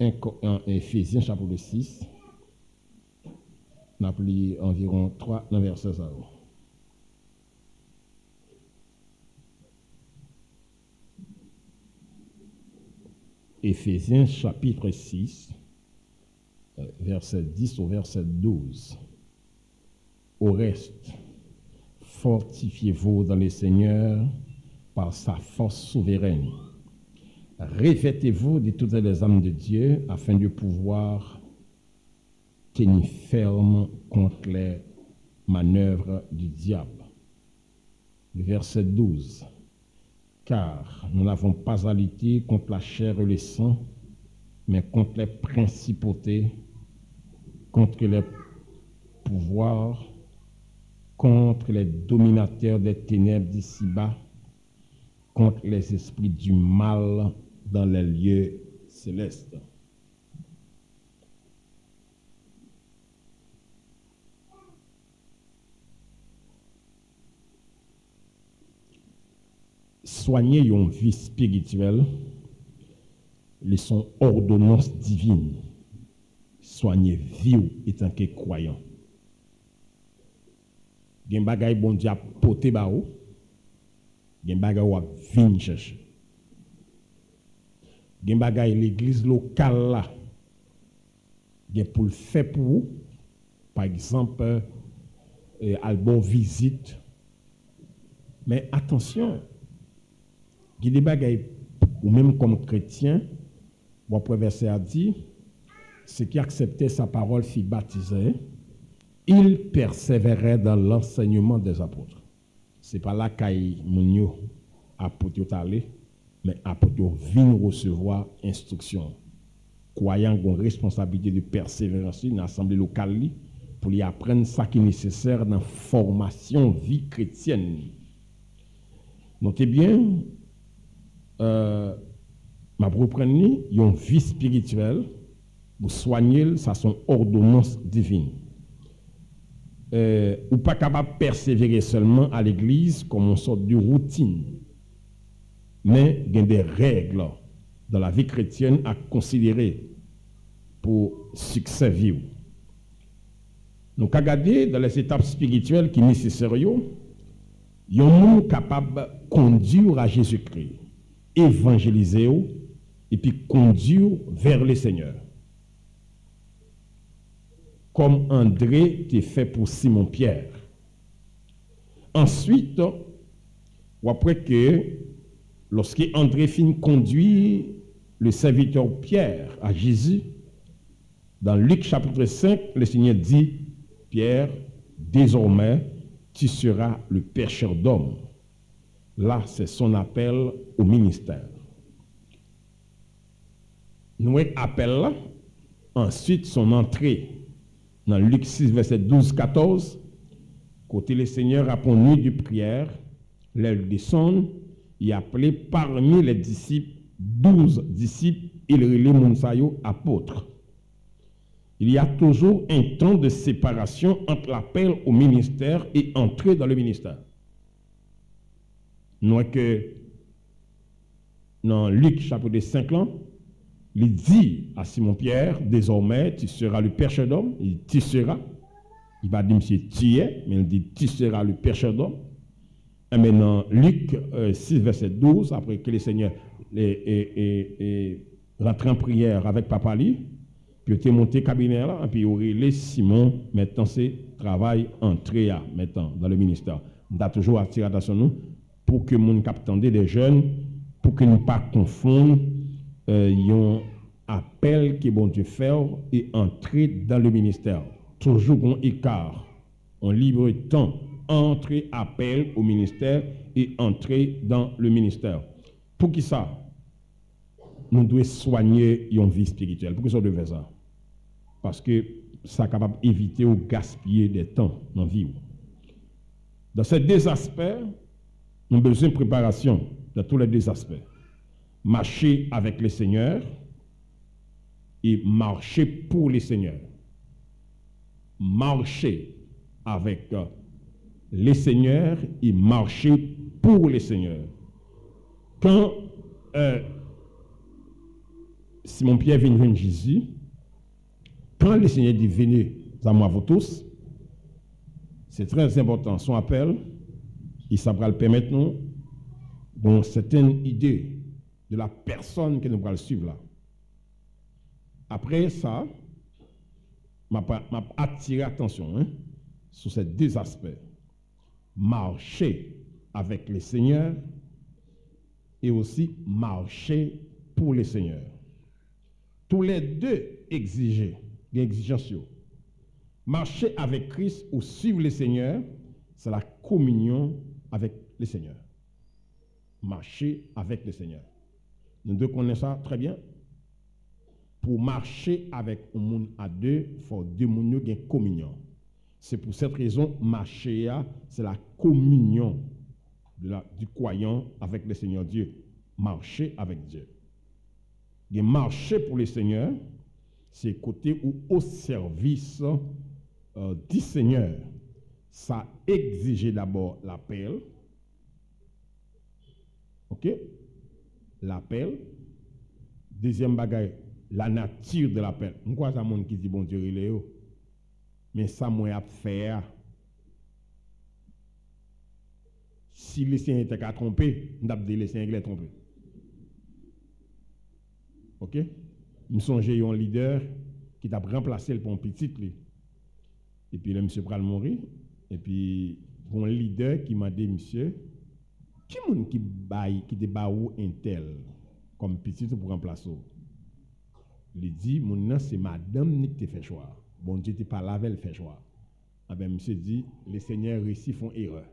en Éphésiens chapitre 6, on a pris environ 3 versets. Éphésiens chapitre 6, verset 10 au verset 12. Au reste, fortifiez-vous dans le Seigneur par sa force souveraine. Revêtez-vous de toutes les armes de Dieu afin de pouvoir tenir ferme contre les manœuvres du diable. Verset 12. Car nous n'avons pas à lutter contre la chair et le sang, mais contre les principautés, contre les pouvoirs, contre les dominateurs des ténèbres d'ici-bas, contre les esprits du mal dans les lieux célestes. Soigner une vie spirituelle, ils sont ordonnances divines. Soigner vie étant que croyant. Gen bagay bon Dieu a poté ba ou, gen bagay ou a vinn chercher. Gen bagay l'église locale là, gen pour le faire pour vous, par exemple, album visite. Mais attention, gen des bagay ou même comme chrétien, bon verset a dit, ceux qui acceptaient sa parole fut baptisé. Il persévérait dans l'enseignement des apôtres. Ce n'est pas là qu'il mounio apôtre aller, mais apôtre vient recevoir instruction. Croyant qu'on a responsabilité de persévérance dans l'assemblée locale pour y apprendre ce qui est nécessaire dans la formation vie chrétienne. Notez bien, ma reprendre une vie spirituelle pour soigner, ça sont ordonnances divines. Ou pas capable de persévérer seulement à l'église comme une sorte de routine, mais il y a des règles dans la vie chrétienne à considérer pour succès vivre. Nous avons regardé dans les étapes spirituelles qui sont nécessaires, il y a un monde capable de conduire à Jésus-Christ, évangéliser et puis conduire vers le Seigneur. Comme André t'a fait pour Simon-Pierre. Ensuite, après que, lorsque André finit conduire le serviteur Pierre à Jésus, dans Luc chapitre 5, le Seigneur dit, Pierre, désormais, tu seras le pêcheur d'hommes. Là, c'est son appel au ministère. Nous appelons là, ensuite son entrée. Dans Luc 6, verset 12-14, côté le Seigneur a pour nuit de prière, l'aile descend, il a appelé parmi les disciples 12 disciples, il relève Mounsayo apôtres. Il y a toujours un temps de séparation entre l'appel au ministère et entrer dans le ministère. Nous que dans Luc chapitre 5 ans, il dit à Simon-Pierre, désormais, tu seras le pêcheur d'hommes. Il dit, tu seras. Il va dire, monsieur, tu es, mais il dit, tu seras le pêcheur d'hommes. Et maintenant, Luc 6, verset 12, après que le Seigneur rentre en prière avec Papa Li, puis il est monté cabinet là, et puis il a Simon, maintenant, c'est travail entré maintenant dans le ministère. On a toujours attiré l'attention nous pour que mon capitaine des jeunes, pour que nous ne pas confondre un appel que bon Dieu fait et entrer dans le ministère. Toujours un écart, un libre temps, entrer, appel au ministère et entrer dans le ministère. Pour qui ça? Nous devons soigner une vie spirituelle. Pourquoi ça devait ça? Parce que ça est capable d'éviter ou gaspiller des temps dans la vie. Dans ces deux aspects, nous avons besoin de préparation dans tous les deux aspects. Marcher avec le Seigneur et marcher pour le Seigneur. Marcher avec le Seigneur et marcher pour le Seigneur. Quand Simon Pierre vient voir Jésus. Quand le Seigneur dit venez à moi vous tous, c'est très important. Son appel, il saura le permettre nous d'une certaine idée de la personne que nous allons suivre là. Après ça, m'a attiré l'attention sur ces deux aspects. Marcher avec le Seigneur et aussi marcher pour le Seigneur. Tous les deux exigent des exigences. Marcher avec Christ ou suivre le Seigneur, c'est la communion avec le Seigneur. Marcher avec le Seigneur. Nous deux connaissons ça très bien. Pour marcher avec un monde à deux, il faut deux monde qui ont une communion. C'est pour cette raison, marcher, c'est la communion du croyant avec le Seigneur Dieu. Marcher avec Dieu. Et marcher pour le Seigneur, c'est côté ou au service du Seigneur. Ça exige d'abord l'appel. OK? L'appel. Deuxième bagaille, la nature de l'appel. Pourquoi ça monde qui dit bon Dieu il est où? Mais ça moi à faire. Si le Seigneur était qu'à tromper, on a dit le Seigneur est trompé. OK? Nous songeons un leader qui t'a remplacé pour un petit lui. Et puis le monsieur pral mourir et puis un leader qui m'a dit monsieur qui monde qui baille qui débat ou un tel comme petit pour remplacer. Il dit mon nom c'est madame qui te fait choix. Bon Dieu t'es pas là elle fait choix. Ah ben monsieur dit les seigneurs ici font erreur.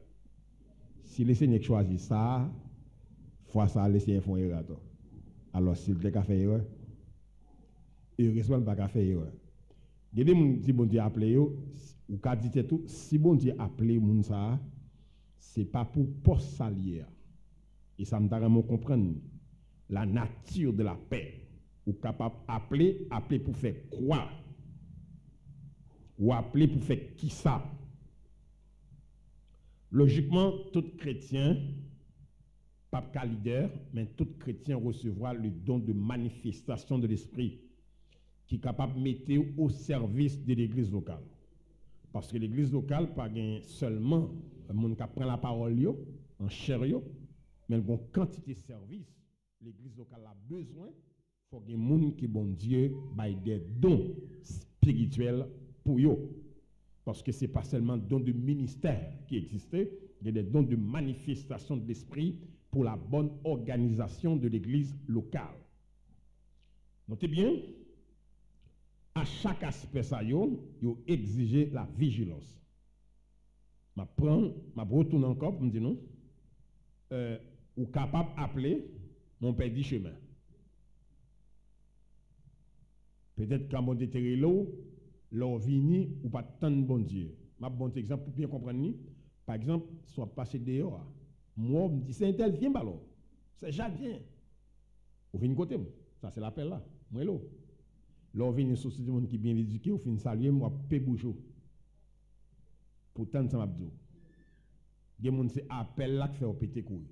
Si les seigneurs choisissent ça, fois ça les seigneurs font erreur. Alors s'il te fait erreur, heureusement pas faire erreur. Il y a des gens qui bon Dieu appelé ou qu'a dit tout si bon Dieu appelé moun ça c'est pas pour poste salière. Et ça me donne à comprendre la nature de la paix. Ou capable appeler pour faire quoi? Ou appeler pour faire qui ça? Logiquement, tout chrétien, pas qu'un leader, mais tout chrétien recevra le don de manifestation de l'esprit qui est capable de mettre au service de l'église locale. Parce que l'église locale, pas seulement le monde qui prend la parole en chair, mais il y a une quantité de services. L'église locale a besoin, il faut que les gens qui bon Dieu baillent des dons spirituels pour eux. Parce que ce n'est pas seulement don de ministère qui existait, il y a des dons de manifestation de l'esprit pour la bonne organisation de l'église locale. Notez bien, à chaque aspect, il exige la vigilance. Je retourne encore pour me dire non. Ou capable d'appeler mon père dit chemin. Peut-être quand on déterre l'eau, l'eau vini ou pas tant de bon Dieu. Je bon exemple pour bien comprendre. Par exemple, soit passé dehors. Moi, on me dit c'est un tel, viens ballon. C'est Jacques, viens. Ou vient côté. Ça, c'est l'appel là. Moi, l'eau. L'on vient une société qui est bien éduquée, ou fin saluer, moi, paix bouchou. Pourtant, ça m'a dit. Il y a des gens qui appellent là qui fait péter couille.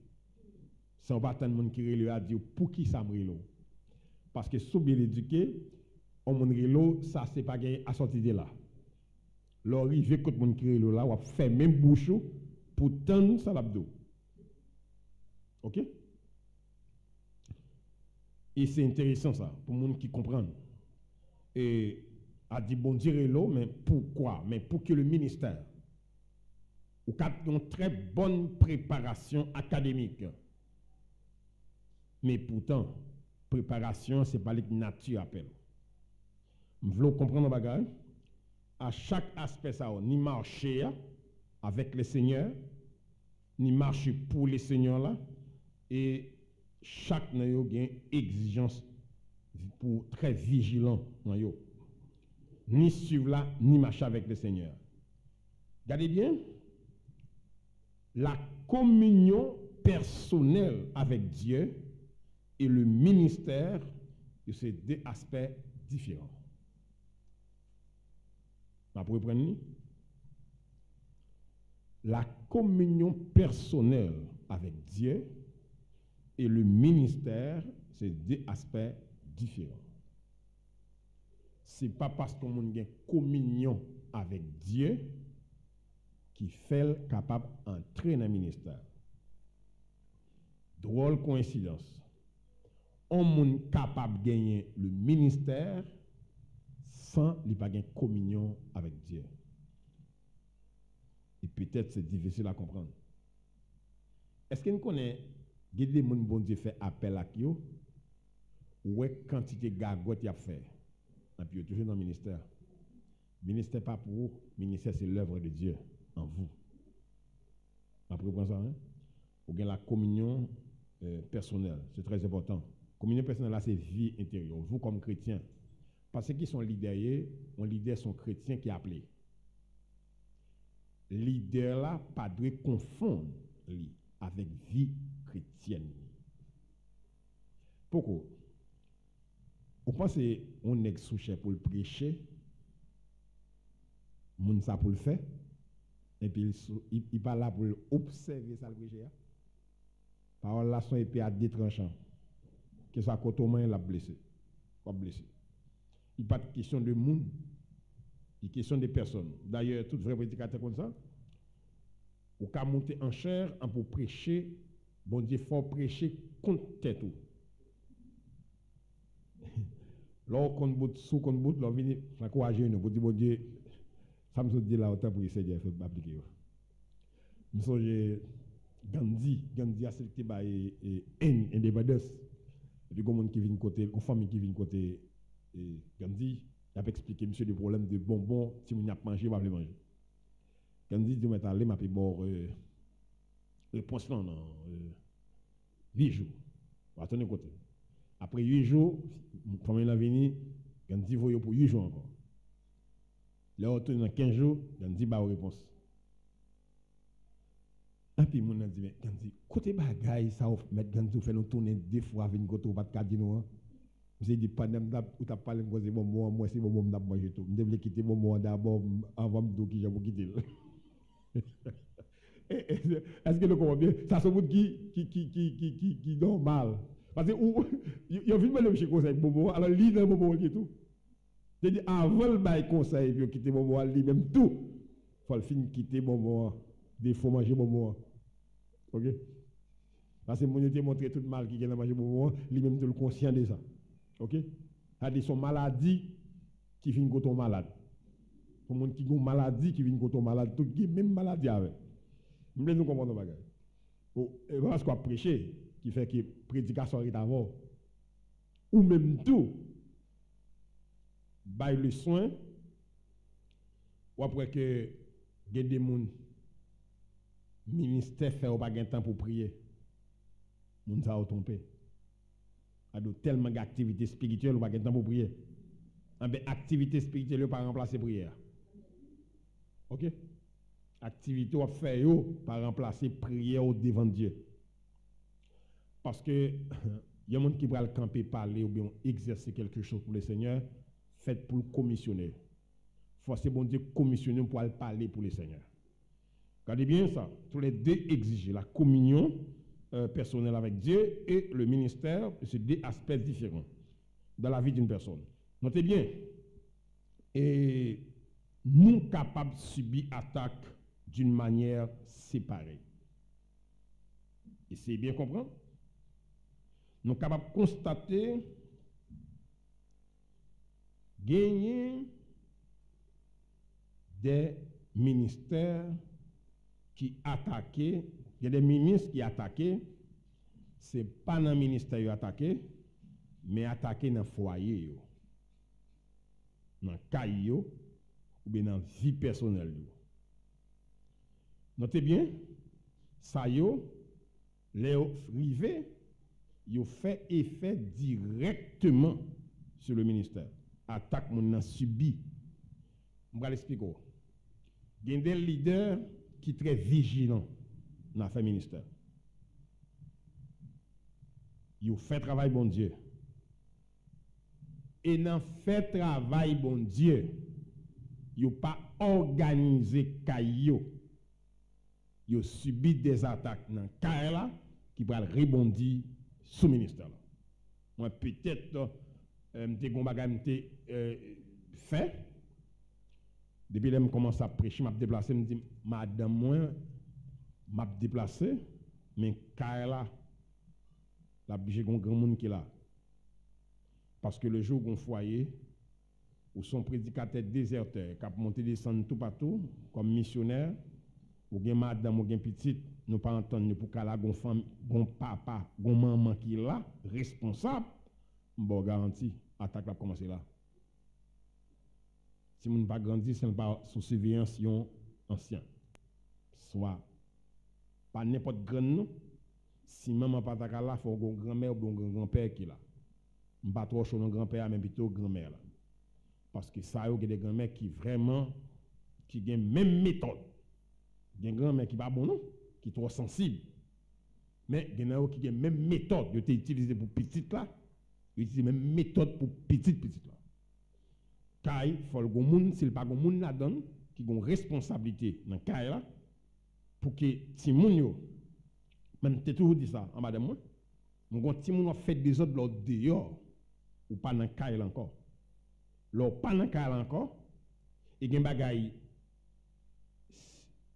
Sans pas tant de monde qui a dit pour qui ça me relo. Parce que sous bien éduqué, on mon relo, ça c'est pas gagné à sortir de là. L'arrivée quand monde qui relo là, on fait même bouchou pour tant ça l'abdo. OK? Et c'est intéressant ça pour monde qui comprennent. Et a dit bon Dieu relo, mais pourquoi? Mais pour que le ministère ou une très bonne préparation académique. Mais pourtant, préparation, ce n'est pas la nature appelle. Vous voulez comprendre le bagage? À chaque aspect, ça, ni marcher avec le Seigneur, ni marcher pour le Seigneur là, et chaque n'a une exigence pour très vigilant. Ni suivre là, ni marcher avec le Seigneur. Regardez bien. La communion personnelle avec Dieu et le ministère, c'est deux aspects différents. Vous comprenez? La communion personnelle avec Dieu et le ministère, c'est deux aspects différents. Ce n'est pas parce qu'on a une communion avec Dieu qui fait capable d'entrer dans le ministère. Drôle coïncidence. On est capable de gagner le ministère sans ne pas gagner communion avec Dieu. Et peut-être c'est difficile à comprendre. Est-ce que nous connaissons des gens bon Dieu fait appel à qui? Ou est quantité de gagote y a fait? Et puis toujours dans le ministère. Le ministère n'est pas pour vous, le ministère c'est l'œuvre de Dieu en vous. Après, vous prenez ça, hein? Vous avez la communion personnelle, c'est très important. Communion personnelle, là, c'est vie intérieure. Vous, comme chrétien, parce qu'ils sont leaders, on leader sont chrétiens qui appelés. Leader là, pas de confondre avec vie chrétienne. Pourquoi? On pense qu'on est sous-chef pour le prêcher, on ça pour le faire, et puis il pas là pour observer ça le prêcher. Parole là son épée à deux tranchants. Que ça côté main l'a blessé. Pas blessé. Il pas de question de monde, il question de personnes. D'ailleurs, tout vrai prédicateur comme ça, ou qu'à monter en chair pour prêcher, bon Dieu faut prêcher contre tête tout. Là qu'on bout sous qu'on bout, là venir encourager nous pour dire bon Dieu, ça me dit là autant pour essayer de faire appliquer. Me songe Gandhi a sélecté par indépendance. Il y a des gens qui viennent côté, une famille qui vient côté Gandhi, il a expliqué monsieur le problème de bonbons, si on a mangé, on va manger. Gandhi dit mais allez m'a fait bon réponse là dans 8 jours. Attendez côté. Après 8 jours, famille la venu, Gandhi voyait pour 8 jours encore. Là on tourne dans 15 jours, Gandhi ba réponse. Et puis, mon a dit, mais Gandhi, côté bagaille, ça va mettre Gandhi, fait nous tourner 2 fois avec une côté ou pas de cadino. J'ai dit, pas d'âme, ou t'as parlé de bon, moi, c'est bon, m'as mangé tout. Je devais quitter mon d'abord avant de qui j'ai quitter. Est-ce que le comprend bien? Ça, c'est un qui normal. Parce que, il y a vu le chez conseil, bon, alors, lui, dans le moment, tout. J'ai dit, avant le bail conseil, puis quitter mon moment, lui, même tout. Il faut le finir quitter mon moment. Des fois manger bon moment. OK? Parce que mon Dieu montré tout le mal qui vient manger bon moment, lui-même tout le conscient de ça. OK? C'est son maladie qui vient quand on malade. Pour monde qui a une maladie qui vient quand on malade, tout qui même maladie avec. Nous nous comprendre bagage. Et parce qu'on prêcher qui fait que prédication est avant ou même tout bail le soin ou après que des gens ministère fait pas de temps pour prier. Moun sa ou trompé. A do tellement d'activités spirituelles ou pas de temps pour prier. En ben activité spirituelle pas remplacer prière. OK? Activité ou fait yo pas remplacer prière au devant Dieu. Parce que y a monde qui va le camper parler ou bien exercer quelque chose pour le Seigneur, fait pour le commissionner. Forcez bon Dieu commissionner pour aller parler pour le Seigneur. Regardez bien ça. Tous les deux exigent la communion personnelle avec Dieu et le ministère. C'est deux aspects différents dans la vie d'une personne. Notez bien. Et nous capables de subir attaque d'une manière séparée. Essayez bien comprendre. Nous capables de constater, gagner des ministères qui attaquaient, il y a des ministres qui attaquaient, ce n'est pas dans le ministère qui attaqué, mais attaqué dans le foyer, dans le cahier, ou bien dans la vie personnelle. Notez bien, ça y est, les privés, ils fait effet directement sur le ministère. Attaque, on a subi. Je vais l'expliquer. Il y a des leaders qui sont très vigilants dans l'affaire ministère. Ils font travail bon Dieu. Et dans fait travail bon Dieu, ils n'ont pas organisé caillou. Ils ont subi des attaques dans le cas qui vont rebondir sous le ministère. Moi, peut-être, fait. Depuis que je commence à prêcher, je me déplace, je me dis, madame, moi, je me déplacé, mais Kaila, j'ai un grand monde qui est là. Parce que le jour où on foyer, où son prédicateur déserteur, qui a monté descendre tout partout, comme missionnaire, ou bien madame, ou bien petite, nous pas entendre pour qu'elle a une femme, un papa, une maman qui est là, responsable, bon garantie, attaque va commencer là. Si on ne pas grandi, c'est pas sous surveillance ancien. Soit pas n'importe grand nom. Si maman pas ta là, faut un grand-mère ou un grand-père qui est là. On pas trop chaud grand-père mais plutôt grand-mère là. Parce que ça y a des grand-mères qui vraiment qui ont même méthode. Il y a des grand-mères qui pas bon non, qui trop sensible. Mais il y en a qui ont même méthode, ils ont utilisé pour petite là, ils utilisent même méthode pour petite là. Car il faut que moun, s'il pas moun la donne qui ont responsabilité dans Kay là pour que si moun yo même t'es toujours dit ça en bas de moi mon ti moun a fait des autres l'autre dehors ou pas dans Kay là encore l'autre pas dans Kay là encore et gen bagay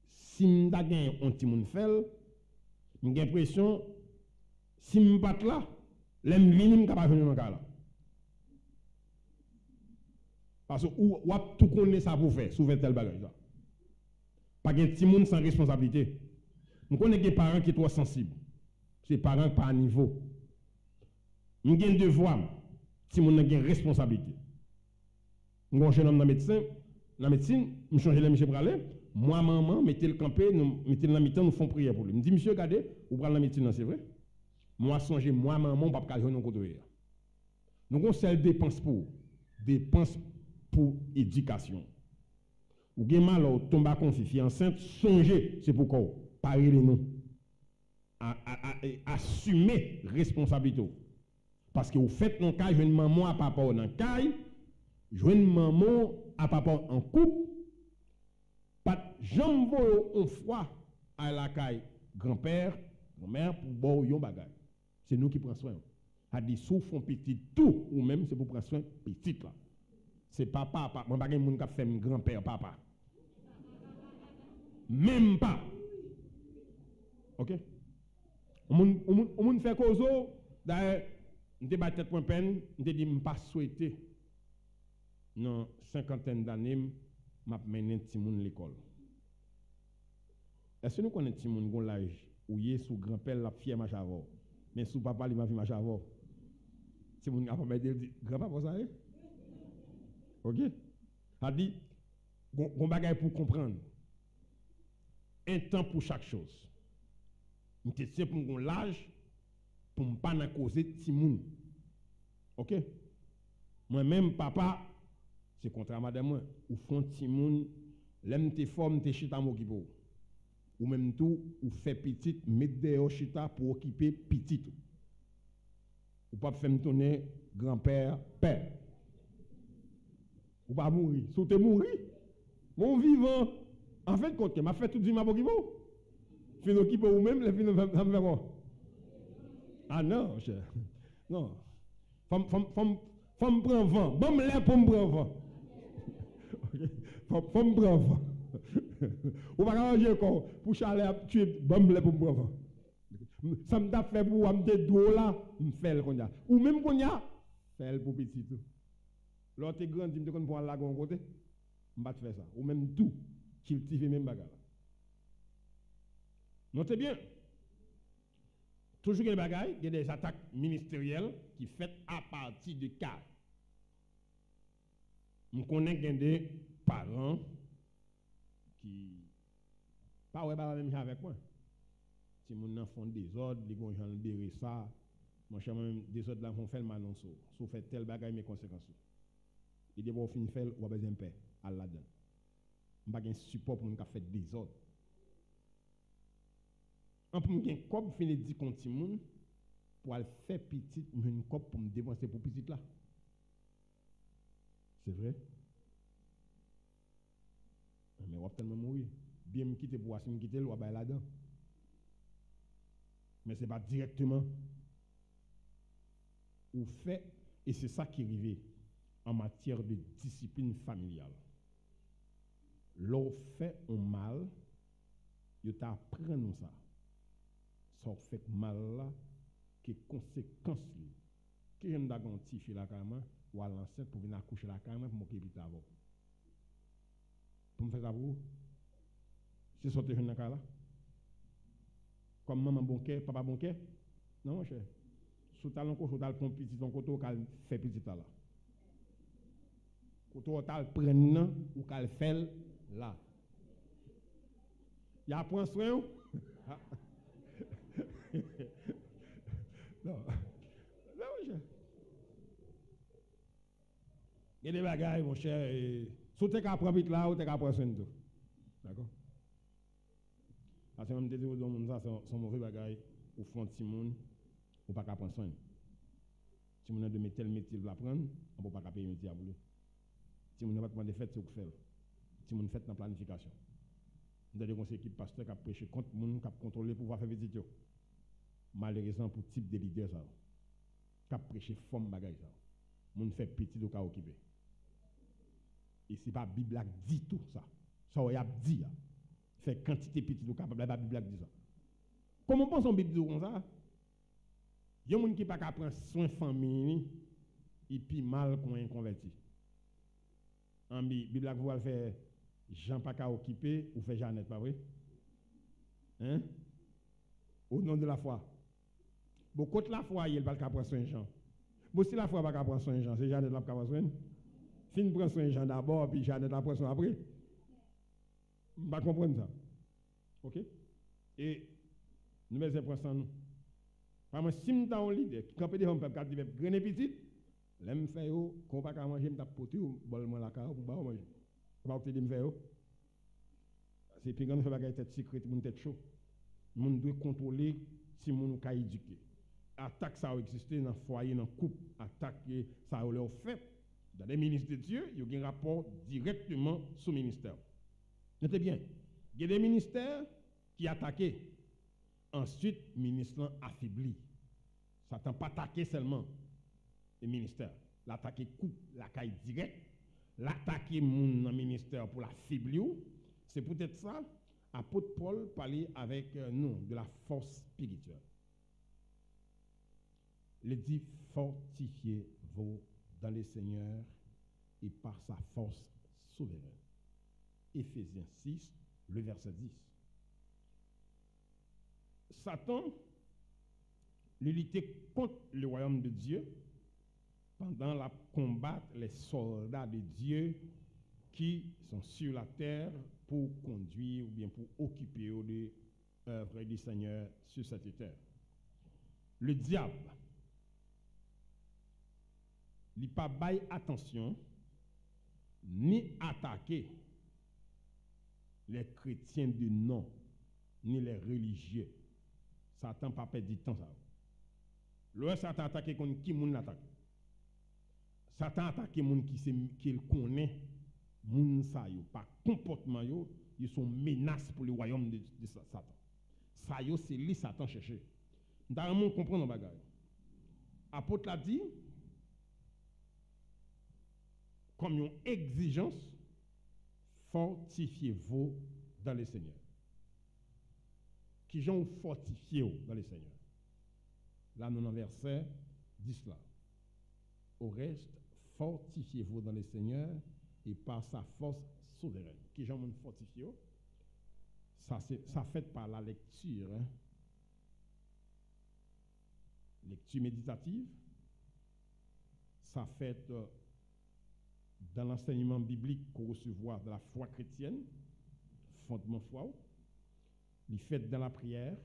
si m'da gen on ti moun fait j'ai l'impression si m'pat là l'aime vini m'capable venir dans Kay là. Parce que ou tout connaît ça pour faire, sous tel bagage là. Pas de petit monde sans responsabilité. Nous connaissons des parents qui sont trop sensibles. C'est parents par niveau. Nous avons un devoir, petit monde a une responsabilité. Nous avons un jeune homme dans la médecine, nous changeons les monsieur pour aller. Moi, maman, mettez le campé, nous mettez la mi-temps, nous faisons prière pour lui. Je dis, monsieur, regardez, vous prenez la médecine, c'est vrai? Moi, songez, moi, maman, pas de nous côté. Nous avons celle dépense pour éducation. Ou bien mal ou tombe à confier enceinte, songez, c'est pourquoi parler nous. Assumer responsabilité. Parce que vous faites dans le cas, une maman à papa dans le cas, une maman à papa en couple, pas jambe on fois à la caille grand-père, grand-mère pour boire yon bagay. C'est nous qui prenons soin. A dit sous font petit tout ou même c'est pour prendre soin petit là. C'est pas papa, moi pas moun qui fait grand-père papa. Même pas. OK? On moun fait cause d'ailleurs on débat tête point peine, on dit pas souhaiter non cinquantaine d'années m'a mené ti moun l'école. Est-ce que nous connaissons ti moun gon l'âge ou yé sous grand-père la fière machavor mais sous papa il m'a vu machavor. Ti moun a pas dit grand-papa ça est? OK? A dit gon bagay pour comprendre. Un temps pour chaque chose. Nous te pour gon l'âge pour ne pas causer ti moun. OK? Moi-même papa c'est contre madame moi ou font ti moun l'aime te forme te chita m'occuper ou même tout ou fait petite mettre dehors chita pour occuper petite ou pas faire me tourner grand-père père ou pas mourir sous te mourir mon vivant en fait compte m'a fait tout vie m'a occuper fin occuper ou même les fin ça me fait quoi ah non cher non femme prend vent bon me lève pour me prendre vent faut me prendre ou pas arranger encore pour chaler tuer bombe pour me prendre ça me fait pour me dos là me fait qu'on a ou même qu'on a fait pour petit tout l'autre grand dit me qu'on pour la côté me pas faire ça ou même tout cultiver même bagarre notez bien toujours des bagailles il y a des attaques ministérielles qui faites à partir de cas. Je connais des parents qui pas ouais pas même avec moi. Si mon enfant désordre, les gens ont déré ça, mon cher même désordre là on fait le manonso, sauf fait tel bagaille mes conséquences. Il dit bon fin faire ou besoin paix à la dedans. On pas gain support pour nous faire désordre. On peut gain cop fin dit contre moun pour aller faire petit une cop pour me dépenser pour petit là. C'est vrai? Mais on va tellement mourir. Bien me quitter pour me quitter, on va là-dedans. Mais ce n'est pas directement. Ou fait, et c'est ça qui arrive. en matière de discipline familiale. L'on fait un mal, il t'apprend ça. Ça fait mal là, que conséquences li. Qui j'aime d'agon tifi la carrément, ou à l'enceinte pour venir accoucher la carrément pour m'occuper de avant. Pour me faire ça pour vous? C'est sorti jeune dans là. Comme maman bonquet, papa bonquet? Non, mon cher. Sous talon ko sous talon petit ton koto kal fait petit là. Koto tal prenne ou kal fait là. Y a prend soin. Non. Non, mon cher. Il y a des bagailles, mon cher. Si tu as pris là, ou tu as pris soin de tout. D'accord? Parce que même des gens qui sont mauvais bagailles, ou font de monde, ou pas prendre soin. Si on a de tel métier pour l'apprendre, on ne peut pas payer le métier à vous. Si on n'a pas de fête, c'est ce que faire. Si on fait dans la planification. Nous avons des équipes pasteurs qui prêchent contre les gens, qui contrôlent pour pouvoir faire visite. Malheureusement, pour type de leader, ça. Qui prêchent forme bagaille, ça. On fait petit au cas occupé. Et ce n'est pas la Bible qui dit tout ça. Ça, on a dit. Fait quantité petit au cas, la Bible qui dit ça. Comment on pense en Bible comme ça? Il y a des gens qui ne peuvent pas prendre soin de famille et puis mal qu'on est converti. En Bible, vous allez faire Jean pas qu'à occuper ou faire Jeannette, pas vrai? Hein? Au nom de la foi. Bon, contre la foi, il n'y a pas qu'à prendre soin de Jean. Bon, si la foi pas qu'à prendre soin de Jean, c'est Jeannette qui prend soin. Fin prend soin de Jean d'abord, puis Jeannette prend soin après. Je ne comprends pas ça. OK? Et nous mettons pour ça, nous. Parce que si nous avons un leader qui campe des hommes qui disent grainer petit, là, je fais qu'on pas qu'à manger, je tape poté ou bol moi la carte pour pas manger. Pas que tu me fais. C'est puis quand on fait bagaille tête secrète, mon tête chaud. Moun doit contrôler si moun ka éduquer. Attaque ça exister dans foyer, dans couple, attaque ça leur fait dans les ministères de Dieu, il y a un rapport directement sous ministère. Notez bien, il y a des ministères qui attaquent. Ensuite, le ministère affaibli. Ça ne pas attaquer seulement le ministère. L'attaquer coupe, la caille direct. L'attaquer mon dans le ministère pour l'affaiblir. C'est peut-être ça. Apôtre Paul parlait avec nous de la force spirituelle. Il dit fortifiez-vous dans le Seigneur et par sa force souveraine. Éphésiens 6, le verset 10. Satan, il luttait contre le royaume de Dieu pendant la combattre les soldats de Dieu qui sont sur la terre pour conduire ou bien pour occuper l'œuvre du Seigneur sur cette terre. Le diable, il n'a pas bail attention ni attaquer les chrétiens de nom, ni les religieux. Satan n'a pas perdu du temps. Le Satan attaque contre qui moun attaque. Satan attaque les gens qui connaît, moun sa yo, par comportement yo, ils sont menaces pour le royaume de Satan. Ça yo c'est lui Satan chercher. Nous devons comprendre nos bagages. Apôtre l'a dit comme une exigence, fortifiez-vous dans le Seigneur. Qui j'ont fortifié dans le Seigneur. Là, nous avons verset 10 là. Au reste, fortifiez-vous dans le Seigneur et par sa force souveraine. Qui j'ont fortifié. Ça fait par la lecture. Hein? Lecture méditative. Ça fait dans l'enseignement biblique qu'on recevoir de la foi chrétienne, fondement foi. Il fait dans la prière,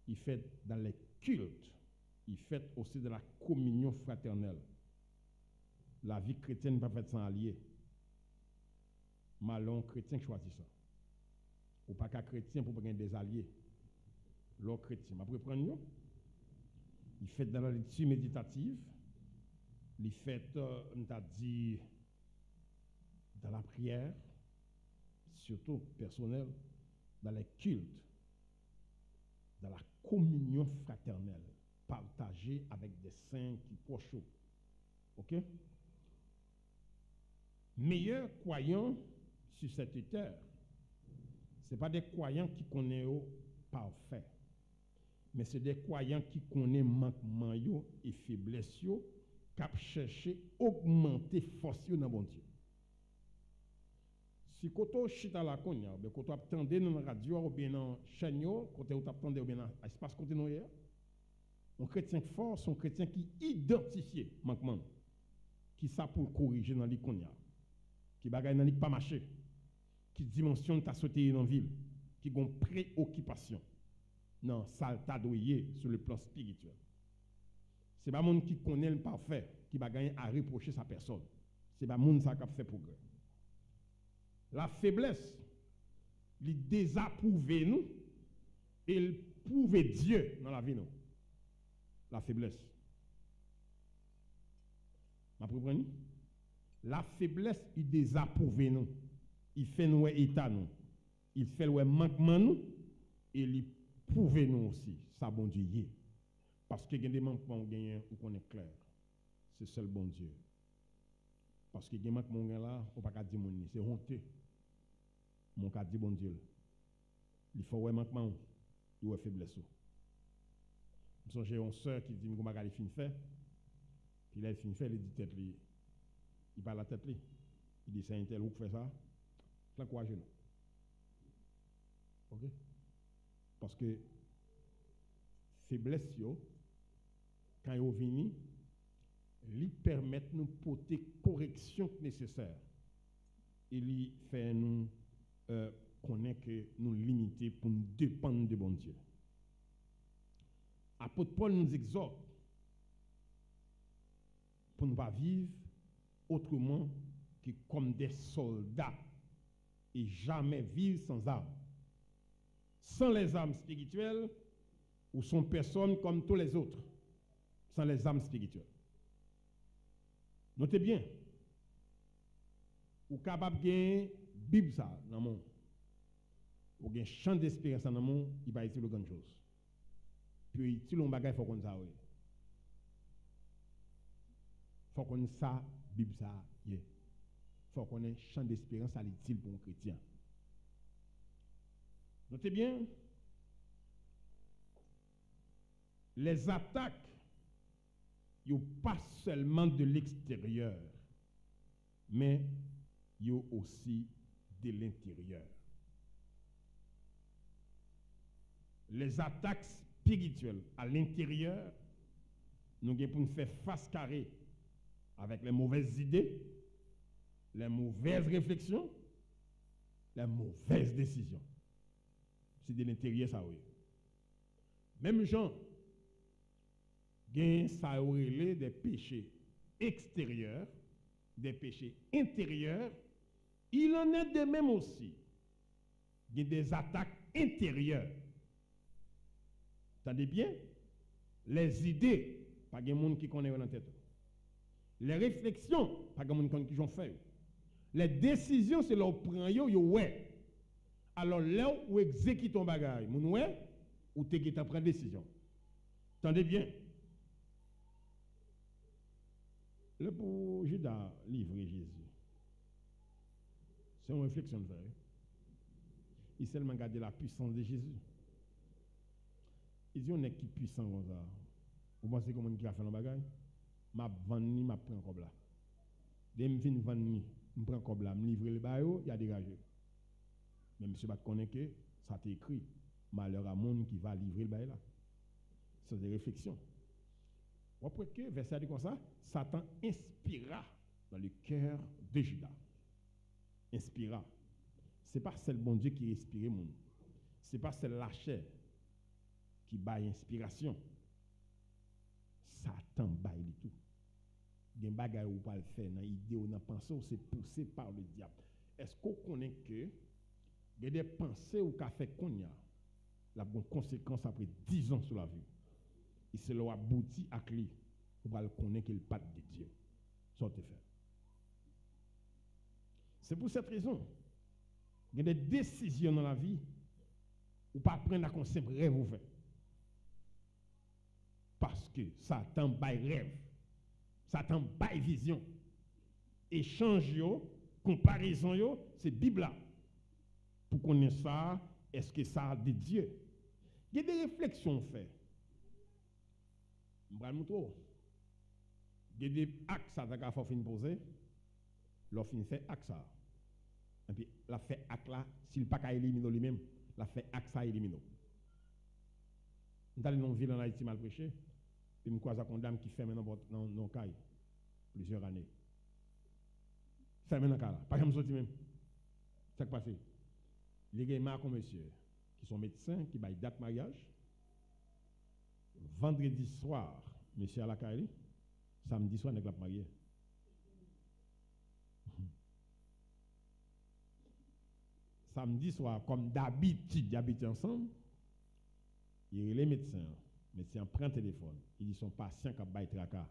il fait dans les cultes, il fait aussi dans la communion fraternelle. La vie chrétienne n'est pas faite sans alliés. Malon chrétien choisit ça. Ou pas qu'un chrétien pour gagner des alliés. L'autre chrétien. Après prendre, il fait dans la lecture méditative, il fait, on t'a dit, dans la prière, surtout personnelle, dans les cultes, dans la communion fraternelle, partagée avec des saints qui proches. OK? meilleurs croyants sur cette terre, ce n'est pas des croyants qui connaissent parfait, mais c'est des croyants qui connaissent manquement et faiblesse, qui cherché augmenter force dans bon Dieu. Si koto chita la konya, be koto attendez dans la radio ou bien dans chaîne côté ou attendez ou bien dans espace côté nous hier, un chrétien fort, son chrétien qui identifie manquement, qui ça pour corriger dans l'ikonya, qui bagaille dans pas marcher, qui dimensionne ta sauté dans la ville, qui a une préoccupation. Non, ça t'a douillé sur le plan spirituel. C'est pas monde qui connaît le parfait qui va gagner à reprocher sa personne. C'est pas monde ça qui a fait progrès. La faiblesse, il désapprouve nous et il prouve Dieu dans la vie nous. La faiblesse. Vous comprenez? La faiblesse, il désapprouve nous. Il fait nous état nous. Il fait nous manquement nous et il prouve nous aussi. Ça bon Dieu. Parce que il y a des manquements où on est clair. C'est seul bon Dieu. Parce que il y a des manquements là, on ne peut pas dire mon c'est honteux. Mon cas dit bon Dieu. Il faut un manquement, il faut faiblesse. J'ai une soeur qui dit que je vais fin faire. Puis là, il fin faire, il dit tête li. Il parle la tête li. Il dit c'est un tel ou fait ça. C'est encouragé nous. OK? Parce que faiblesse quand ils viennent, ils permettent nous porter correction nécessaire. Et ils fait nous connaître que nous limiter pour nous dépendre de bon Dieu. Apôtre Paul nous exhorte pour ne pas vivre autrement que comme des soldats et jamais vivre sans armes. Sans les armes spirituelles, ou sont personnes comme tous les autres, sans les armes spirituelles. Notez bien, ou capable de gagner Bible ça dans le monde, ou gagner champ d'espérance dans le monde, il va utiliser grande chose. Puis, si l'on bagaille, il faut qu'on sache. Il faut qu'on sache Bible ça. Il faut qu'on ait champ d'espérance à l'utile pour un chrétien. Notez bien, les attaques, ils sont pas seulement de l'extérieur, mais ils sont aussi de l'intérieur. Les attaques spirituelles à l'intérieur, nous avons pour nous faire face carrée avec les mauvaises idées, les mauvaises réflexions, les mauvaises décisions. C'est de l'intérieur, ça oui. Même gens, ça aurait des péchés extérieurs, des péchés intérieurs. Il en est de même aussi. Il y a des attaques intérieures. Attendez bien, les idées, pas de monde qui connaît dans la tête. Les réflexions, pas de monde qui ont fait. Les décisions, c'est leur prend ouais. Alors là où exécute ton bagage, mon ouais, ou tu qui prend décision. Attendez bien. Le pour Judas livrer Jésus, c'est une réflexion de faire. Il seulement garder la puissance de Jésus. Il dit on est qui puissant comme ça. Vous pensez comment il a fait le bagage? Ma vendre, ma prend comme là. Dès que je viens vendre, je prends comme là, je livre le bail, il y a dégagé. Mais monsieur va connaître que ça t'est écrit. Malheur à monde qui va livrer le bail là. C'est des réflexions. Après que, verset dit comme ça, Satan inspira dans le cœur de Judas. Inspira. Ce n'est pas seul bon Dieu qui inspire mon. Ce n'est pas seul la chair qui baille inspiration. Satan baille tout. Il y a des bagages où pas le faire, dans l'idée ou dans la pensée, c'est poussé par le diable. Est-ce qu'on connaît que il y a des pensées ou qu'a fait qu'on y a la bonne conséquence après 10 ans sur la vie? Et c'est là abouti à lui. On va le connaître qu'il pas de Dieu. Ça te fait. C'est pour cette raison. Il y a des décisions dans la vie où pas prendre à concept rêve vous fait. Parce que Satan baille rêve. Satan baille vision. Échange yo comparaison, c'est Bible là. Pour connaître ça, est-ce que ça a de Dieu? Il y a des réflexions faites. Je vais vous montrer. Il y a des actes à faut fin poser. L'offre fait acte ça. Et puis la fait acte là, s'il pas qu'à éliminer lui-même, la fait acte ça éliminer. Nous allons dans une ville en Haïti mal prêché, puis nous croisons un dame qui fait maintenant dans nos cailles plusieurs années. Fait maintenant là, pas comme sorti même. Ça qui passe. Les gars comme monsieur qui sont médecins qui baillent date mariage. Vendredi soir, monsieur à la caille, samedi soir nous la marié. Samedi soir, comme d'habitude, ils ensemble, les médecins prennent le téléphone, ils sont patients qui baillent tracas.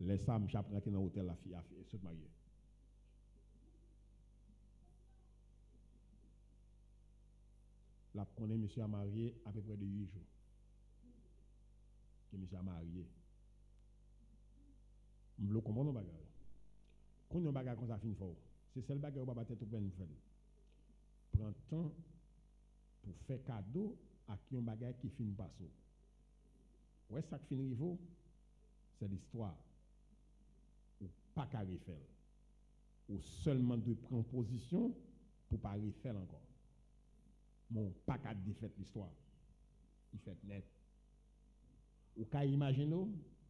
Les femmes qui rentrent dans l'hôtel, la fille se marier. La connaît monsieur a marié à peu près de 8 jours. Que monsieur a marié. Je ne comprends pas. Quand on a un bagage comme ça, c'est celle bagage où on va battre tout plein de faire. Prends temps pour faire cadeau à qui on bagage qui finit par ça. Ouais, ça qui finit c'est l'histoire. Ou pas qu'à refaire. Ou seulement de prendre position pour ne pas refaire encore. Mon pas qu'à défaire l'histoire. Il fait net. Ou qu'à imaginer,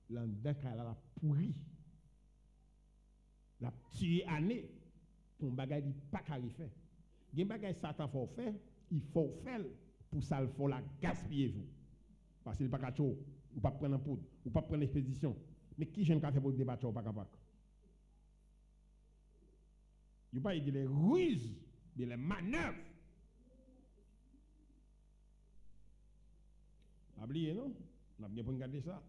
l'endroit qu'elle a pourri. La tué année pour un bagage qui pas qu'à refaire. Il y a un bagage Satan faut faire, il faut faire pour ça, il faut la gaspiller vous. Parce qu'il n'y a pas de chaud, ou pas prendre un poudre, ou pas prendre l'expédition. Mais qui j'aime faire pour débattre ou pas capable? Il n'y a pas de les ruses, mais les manœuvres. Oubliez, non? On a bien pour regarder ça.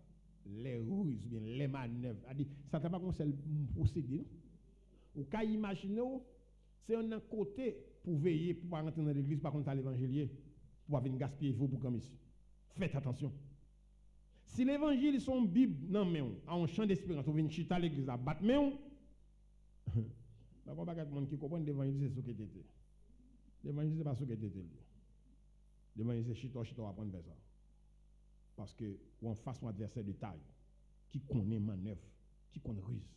Les ruses, bien les manœuvres. Ça ne pas comme c'est le procédé, non? Ou quand imaginez, c'est un côté pour veiller, pour ne pas rentrer dans l'église, par contre, à l'évangile, pour pas venir gaspiller vous pour comme ici. Faites attention. Si l'évangile sont Bible, non, mais en champ d'espérance, vous venez chiter à l'église, à battre, mais on. Il n'y a pas de monde qui comprend l'évangile, c'est ce que c'était. L'évangile, ce n'est pas ce que c'était. L'évangile, c'est chita, on va apprendre vers ça. Parce que, on face un adversaire de taille, qui connaît manœuvre, qui connaît ruse.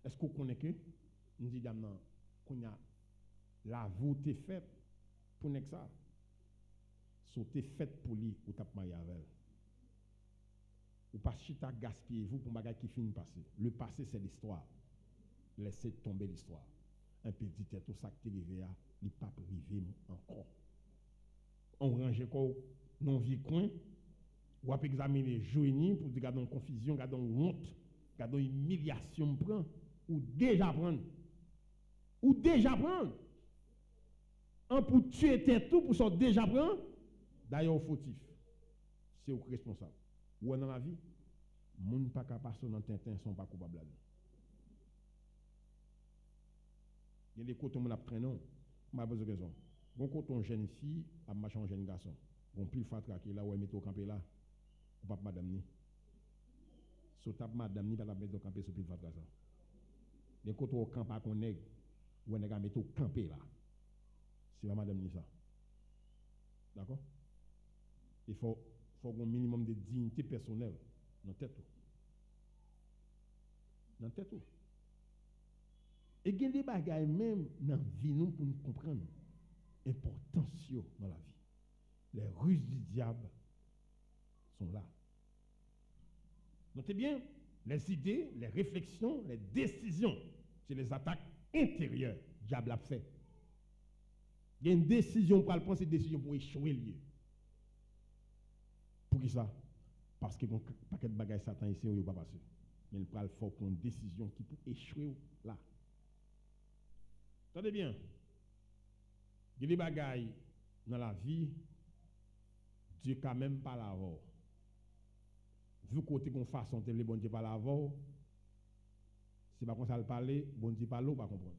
Est-ce qu'on connaît que, nous disons, qu'on a la voûte faite pour ne ça. Sauter faite pour lui, ou tape marié avec elle. Ou pas chita gaspiller vous pour un bagage qui finit passer. Le passé, c'est l'histoire. Laissez tomber l'histoire. Un petit tout ça qui est arrivé à, il n'est pas privé encore. On range quoi, non vie coin, ou à examiner joigni pour dire garder une confusion, garder une honte, garder une humiliation prend, ou déjà prendre. Ou déjà prendre. Un pour tuer tout pour ça déjà prendre. D'ailleurs, fautif. C'est au responsable. Ou dans la vie, les gens pas capables dans Tintin ne sont pas coupables. Il y a des côtés où on a traîné, on a besoin de raison. Bon côté une jeune fille a marché un jeune garçon. Bon plus fatra qui là où elle met au campé là. Ou pas madame ni. So tap madame ni pas la mettre au campé sur plus fatra ça. Des côtés au camp pas qu'on nèg ou nèg a mettre au campé là. C'est pas madame ni ça. D'accord? Il faut un minimum de dignité personnelle dans tête. Dans tête. Et il y a des bagages même dans la vie nous pour nous comprendre l'importance dans la vie. Les ruses du diable sont là. Notez bien, les idées, les réflexions, les décisions, c'est les attaques intérieures que le diable a fait. Il y a une décision pour le prendre, cette décision pour échouer lieu. Pour qui ça? Parce que mon paquet de bagages Satan ici, il ne va pas passer. Mais il prend le fort pour une décision qui peut échouer là. Attendez bien. Il y a des bagages dans la vie, Dieu quand même pas l'avoir. Vu côté qu'on façon de bon Dieu pas l'avoir, c'est pas comme ça le parler, bon Dieu pas l'eau pas comprendre.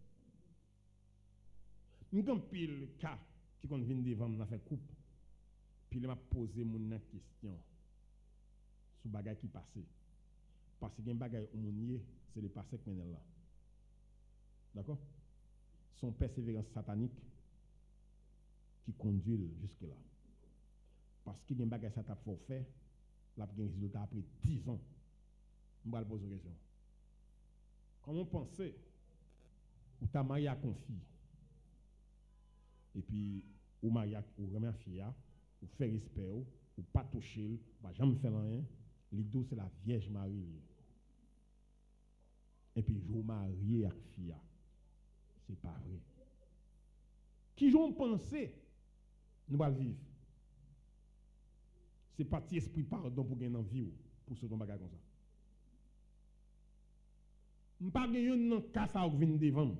Nous avons pile cas qui qu'on vient devant nous fait coupe. Puis il m'a posé mon question sur bagage qui passé. Parce que les bagages où c'est le passé qui mène là. D'accord? son persévérance satanique qui conduit jusque-là. Parce qu'il y a un bagage ça faut faire, là, il y a un résultat après 10 ans. Je vais poser une question. Comment penser ou ta marié à confie et puis ou marié ou remet fille ou faire respect ou pas toucher ou jamais faire rien, l'idée c'est la Vierge Marie. Et puis je marié avec fille. C'est pas vrai. Qui j'ont pensé nous allons vivre. C'est parti esprit pardon pour gagner dans vie ou pour ce qu'on bagage comme ça. Je pas gagner dans cas ça qui vient devant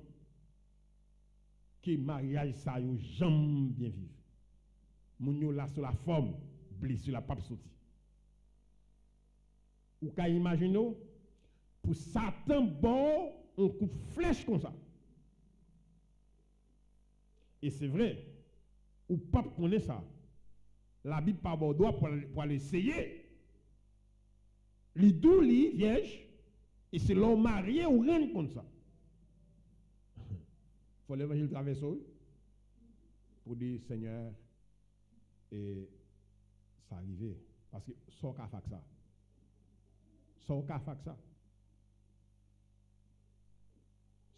que mariage ça yo jamais bien vivre. Moun yo là sur la forme, blessure la pape sorti. Ou ka imagine pour Satan bon on coupe flèche comme ça. Et c'est vrai, ou pas connaît ça. La Bible par Bordeaux pour l'essayer. Li dou li vierge et c'est l'homme marié ou rien comme ça. Faut l'évangile traverser pour dire Seigneur et ça arrive parce que ça qu'a fait ça. Ça qu'a fait ça.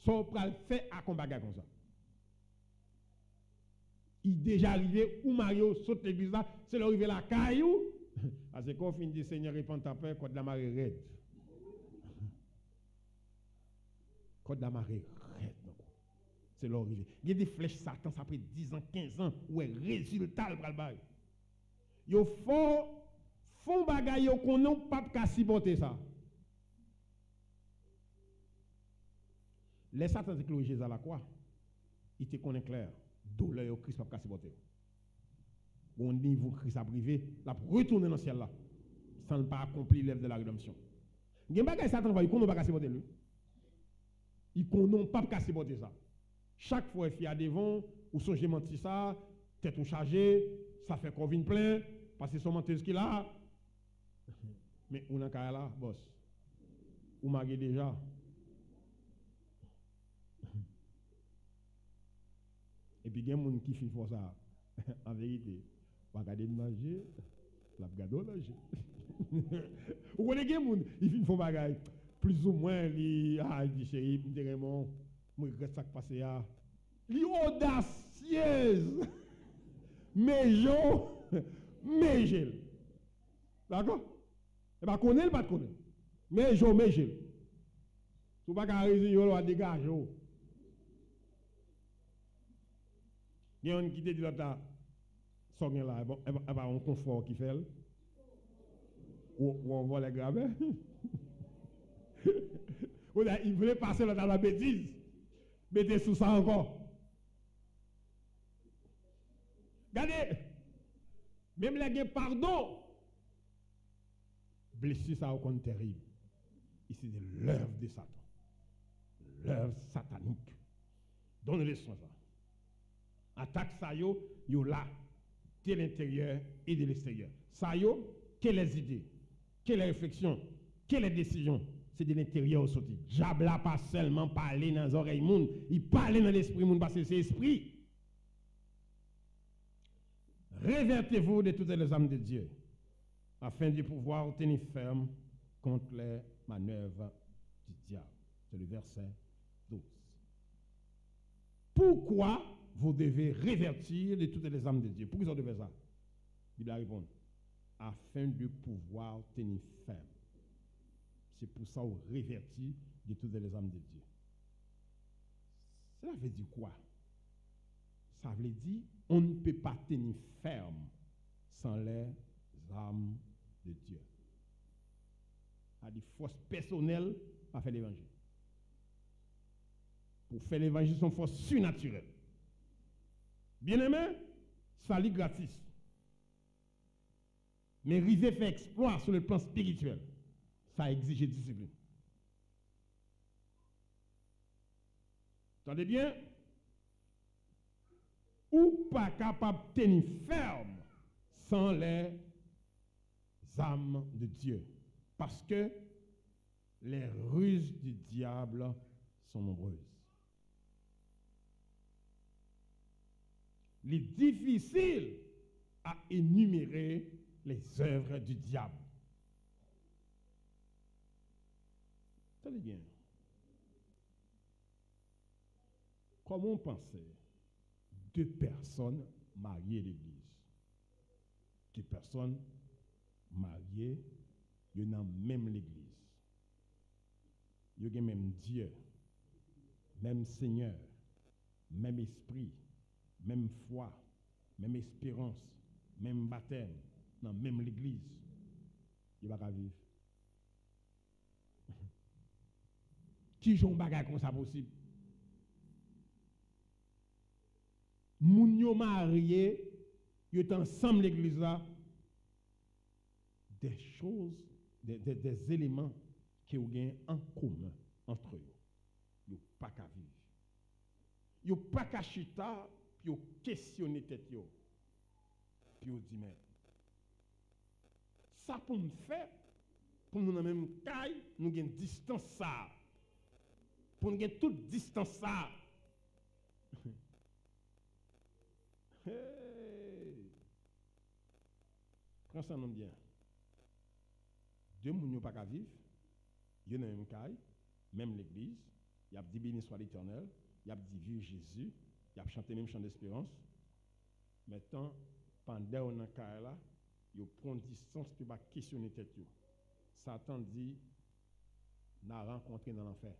Ça pral fait à combat comme ça. Il déjà arrivé ou Mario saute l'église là, c'est l'arrivée la caillou. Parce que quand on finit dit Seigneur répand ta peur, quand la marée raide. Quand la marée raide. C'est l'arrivée. Il y a des flèches Satan, ça fait 10 ans, 15 ans, où est résultat le bras. Il faut bagaille qu'on n'a pas qu'à supporter ça. Les Satan dit Jésus à la croix, il te connaît clair. Douleur au Christ pas qu'à supporter. Bon niveau Christ a privé, la retourner dans le ciel là sans ne pas accomplir l'œuvre de la rédemption. Gen bagay Satan va il connaît pas qu'à supporter lui. Il connaît pas qu'à supporter ça. Chaque fois il y a devant ou songe menti ça, tête ou chargé, ça fait qu'on vient plein parce que son menteuse qu'il a. Mais on a qu'à là, boss. Ou marié déjà. Et puis, il y a des gens qui font ça. En vérité, on va regarder manger, la regarder manger. Vous connaissez des gens qui font ça. Plus ou moins, ils disent, chérie, je dirais, moi, je regrette ça qui passe là. Ils sont audacieux. Mais je, mais je. D'accord? Et bien, connaît ou pas connaître? Mais je, mais je. Si vous ne pouvez pas résigner, vous va dégager. Il y a un qui te dit là, ça là, elle va un confort qui fait, ou on voit les graves. Il voulait passer là dans la bêtise, mettez sous ça encore. Regardez, même les gens pardon, blessure ça au compte terrible. Ici, c'est l'œuvre de Satan, l'œuvre satanique. Donnez-les soin ça. Attaque ça yo là de l'intérieur et de l'extérieur. Ça yo, quelles les idées, quelles les réflexions, quelles les décisions, c'est de l'intérieur au sorti. Diable là pas seulement parler dans les oreilles monde, il parle dans l'esprit monde parce que c'est esprit. Révertez-vous de toutes les âmes de Dieu afin de pouvoir tenir ferme contre les manœuvres du diable. C'est le verset 12. Pourquoi vous devez révertir de toutes les âmes de Dieu? Pourquoi vous devez ça? Il va répondre. Afin de pouvoir tenir ferme. C'est pour ça qu'on révertit de toutes les âmes de Dieu. Cela veut dire quoi? Ça veut dire on ne peut pas tenir ferme sans les âmes de Dieu. À des forces personnelles pour faire l'évangile. Pour faire l'évangile, c'est une force surnaturelle. Bien aimé, ça lit gratis. Mais river fait exploit sur le plan spirituel, ça exige discipline. Entendez bien? Ou pas capable de tenir ferme sans les âmes de Dieu. Parce que les ruses du diable sont nombreuses. il est difficile à énumérer les œuvres du diable. Tenez bien. Comment penser deux personnes mariées à l'église? Deux personnes mariées, ils ont même l'église. Ils ont même Dieu, même Seigneur, même esprit, même foi, même espérance, même baptême, dans même l'église. Ils ne vont pas vivre. Qui joue un bagage comme ça possible? Moun yo marié, yo est ensemble l'église là. Des choses, des éléments qui ont en commun entre eux. Yo pas qu'à vivre. Yo pas qu'à chita, puis yo questionner tête yo. Puis yo dit mais ça pour me faire pour nous dans même caille, nous gagne distance ça. Pour nous gagne toute distance ça. Hey. Prends ça non bien. Deux moun yo pas qu'à vivre, yo dans même caille, même l'église, y a dit béni soit l'Éternel, y a dit vive Jésus, y a chanté même chant d'espérance. Maintenant pendant on dans caille là, yo prend distance puis pas questionner tête yo. Satan dit n'a rencontré dans l'enfer.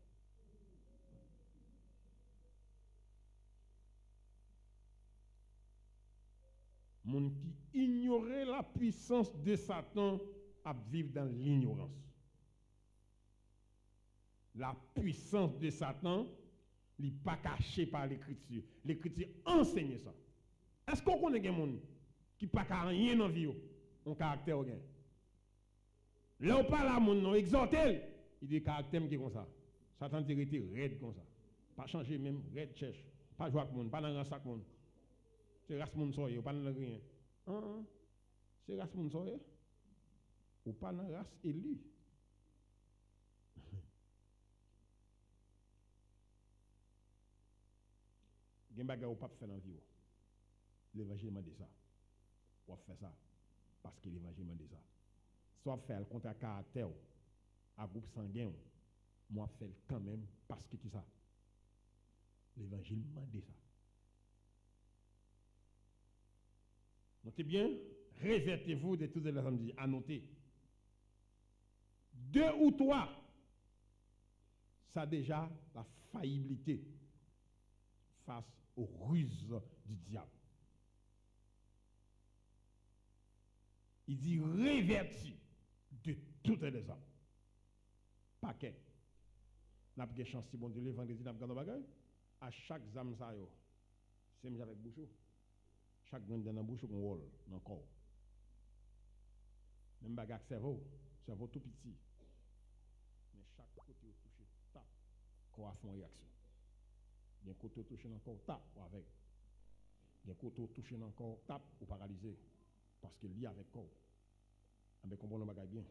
Moun qui ignorait la puissance de Satan à vivre dans l'ignorance. La puissance de Satan n'est pas cachée par l'Écriture. L'Écriture enseigne ça. Est-ce qu'on connaît des gens qui n'ont pas rien dans la vie, un caractère? Là, on parle à mon nom, exhorté, il dit caractère qui est comme ça. Satan dit rester raide comme ça. Pas changer même, raide cherche. Pas jouer avec mon, pas dans le sac mon. C'est race moun soye, ou pas dans rien. C'est race moun soye. Ou pas dans race élue. Gen bagay ou pas faire dans la vie. L'évangile m'a dit ça. Ou fait ça parce que l'évangile m'a dit ça. Soit faire contre un caractère à groupe sanguin, moi faire quand même parce que qui ça. L'évangile m'a dit ça. Notez bien, révertez-vous de toutes les samedis. À noter. 2 ou 3, ça a déjà la faillibilité face aux ruses du diable. Il dit réverti de toutes les âmes. Paquet. N'a pas de chance si bon Dieu le vendredi n'a pas de bagage. À chaque âme ça yo. C'est avec bouchou. Chaque monde dans la bouche on wol dans le corps. Même bagage cerveau tout petit. Mais chaque côté au touché, tap, corps a fait une réaction. Il y a un côté touché dans le corps, tap ou avec. Il y a un côté touché dans le corps, tap ou paralysé. Parce qu'il lie avec le corps. On comprend le bagage bien.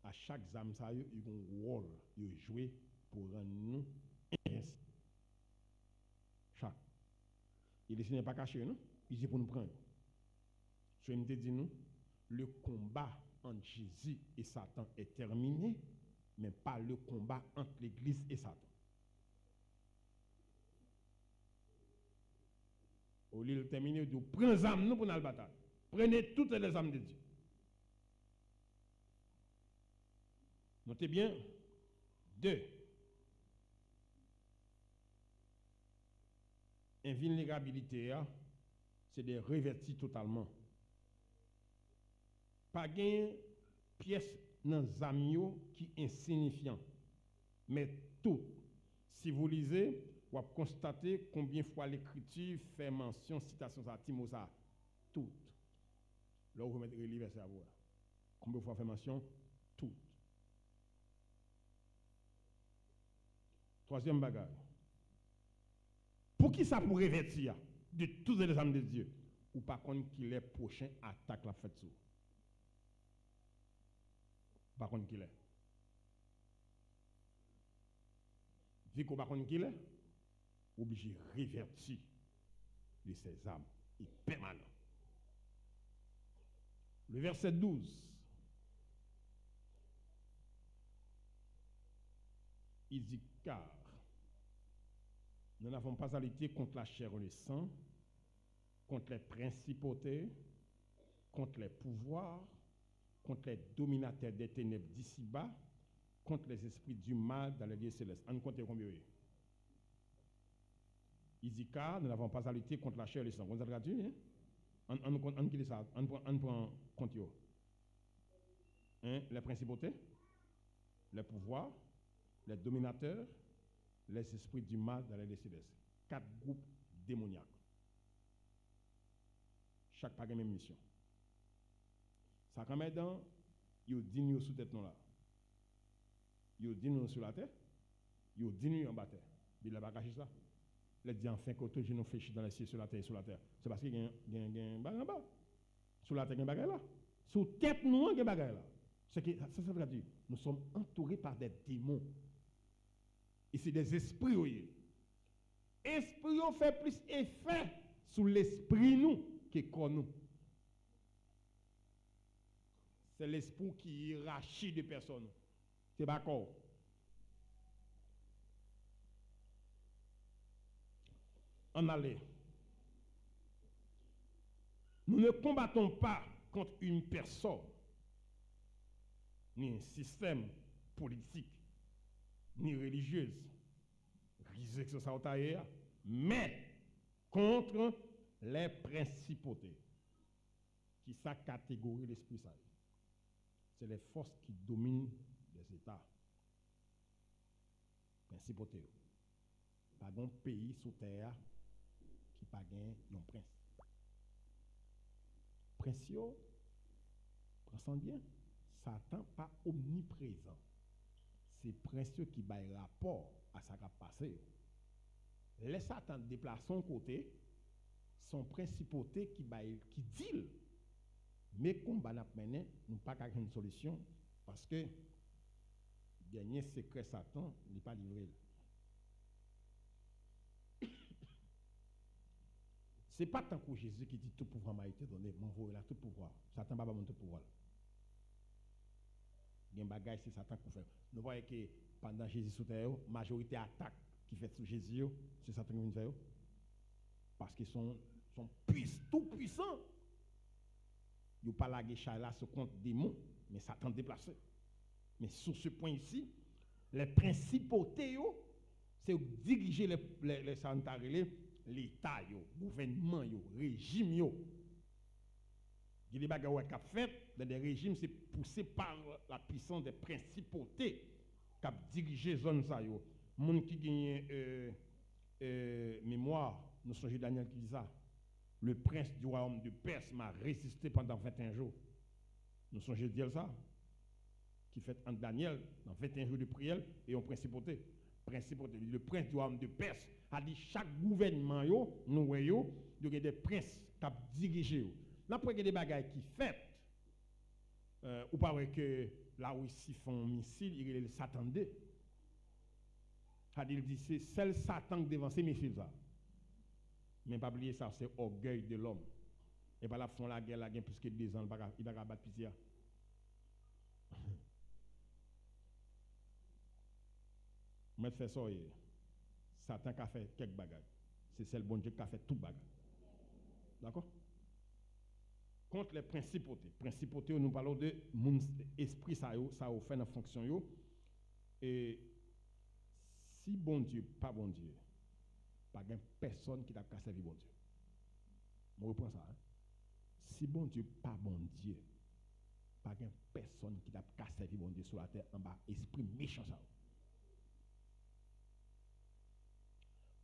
À chaque zam ça il y a un rôle, il joué pour rendre nous invincibles. Chaque. Il n'est pas caché, non? Il dit pour nous prendre. Je me dis nous, le combat entre Jésus et Satan est terminé, mais pas le combat entre l'Église et Satan. Au lieu de terminer, vous prenez les âmes nous pour la bataille. Prenez toutes les âmes de Dieu. Notez bien, 2. Invulnérabilité, c'est de revertir totalement. Pas de pièce dans les âmes qui est insignifiant. Mais tout. Si vous lisez, vous allez constater combien de fois l'Écriture fait mention, citation à Timothée. Tout. Là, vous mettez le verset à vous. Combien de fois fait mention? Tout. 3e bagage. Pour qui ça pourrait révertir de toutes les âmes de Dieu? Ou pas contre qu'il est prochain attaque la fête sur. Par contre qu'il est. Vu qu'on par contre qu'il est, obligé de révertir de ses âmes est permanent. Le verset 12, il dit, car nous n'avons pas à lutter contre la chair et le sang, contre les principautés, contre les pouvoirs, contre les dominateurs des ténèbres d'ici-bas, contre les esprits du mal dans les lieux célestes. On compte combien? Il dit, car nous n'avons pas à lutter contre la chair et le sang. Vous avez traduit, hein? On prend compte. Hein? Les principautés, les pouvoirs, les dominateurs, les esprits du mal dans les lieux célestes. 4 groupes démoniaques. Chaque pas a même mission. Ça quand même dans, il dit nous sous tête là. Il dit nous sur la terre, il dit nous en bas terre. Il n'a pas caché ça. Il dit enfin que tout le nous fait chier dans les cieux sur la terre et sur la terre. C'est parce qu'il y a un bagage en bas. Sur la terre, il y a un bagage là. Sur tête nous, il y a un bagage là. Ça veut dire nous sommes entourés par des démons. Et c'est des esprits, oui. Esprit fait plus effet sur l'esprit nous que corps nous. C'est l'esprit qui rachit des personnes. C'est pas corps. En aller. Nous ne combattons pas contre une personne, ni un système politique, ni religieuse, mais contre les principautés, qui sa catégorie l'esprit ça. C'est les forces qui dominent les États. Principautés. Pas un pays sous terre qui pas un prince. Prince, pensons bien, Satan pas omniprésent. C'est prince qui bail rapport à ce qui a passé. Les Satan déplace son côté, son principauté qui dit, mais combat n'a mené, nous pas qu'à une solution parce que dernier secret Satan n'est pas livré. C'est pas tant que Jésus qui dit tout pouvoir m'a été donné, m'envoie là tout pouvoir. Satan va pas mon tout pouvoir. Il y a un bagage c'est Satan qui fait. Nous voyons que pendant Jésus sous terre, majorité attaque qui fait sur Jésus, c'est Satan qui vient faire. Parce qu'ils sont tout puissants. Ils n'ont pas la guécha là sur compte démons, mais Satan déplacé. Mais sur ce point ici, les principautés, c'est diriger les santarelés, l'État, le gouvernement, le régime. Il y a des bagages qui sont faits dans des régimes, c'est poussé par la puissance des principautés qui dirigent les zones. Les gens qui gagnent mémoire, nous sommes Daniel qui dit ça. Le prince du royaume de Perse m'a résisté pendant 21 jours. Nous sommes dire ça. Qui fait entre Daniel dans 21 jours de prière et en principauté. Le prince du royaume de Perse a dit chaque gouvernement, nous voyons, il y a des princes qui dirigent. Là, pour qu'il y ait des bagages qui fait, ou pas que la Russie font missile, il y a le Satan 2. Il dit c'est seul Satan qui devant ces missiles. Mais pas oublier ça, c'est orgueil de l'homme. Et pas là, font la guerre plus que 2 ans, il va battre pitié. Mais fait ça, Satan a fait quelques bagages. C'est celle bon Dieu qui a fait tout bagage. D'accord? Contre les principautés. Principautés, nous parlons de mon esprit, ça a fait dans fonction. Et si bon Dieu, pas bon Dieu, pas personne qui t'a servi bon Dieu. Je reprends ça. Hein? Si bon Dieu, pas bon Dieu, pas personne qui t'a servi bon Dieu sur la terre en bas, esprit méchant ça.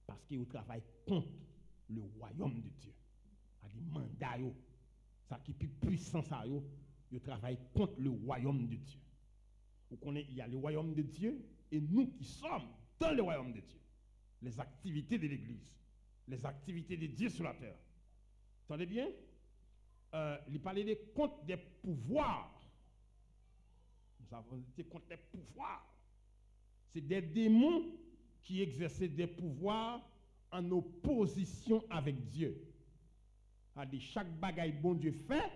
Parce qu'il travaille contre le royaume de Dieu. Il y a des mandats, ça qui est plus puissant, il travaille contre le royaume de Dieu. Vous connaissez, il y a le royaume de Dieu et nous qui sommes dans le royaume de Dieu. Les activités de l'Église, les activités de Dieu sur la terre. Entendez bien? Il parlait contre des pouvoirs. Nous avons été contre des pouvoirs. C'est des démons qui exerçaient des pouvoirs en opposition avec Dieu. A dit chaque bagaille bon Dieu fait,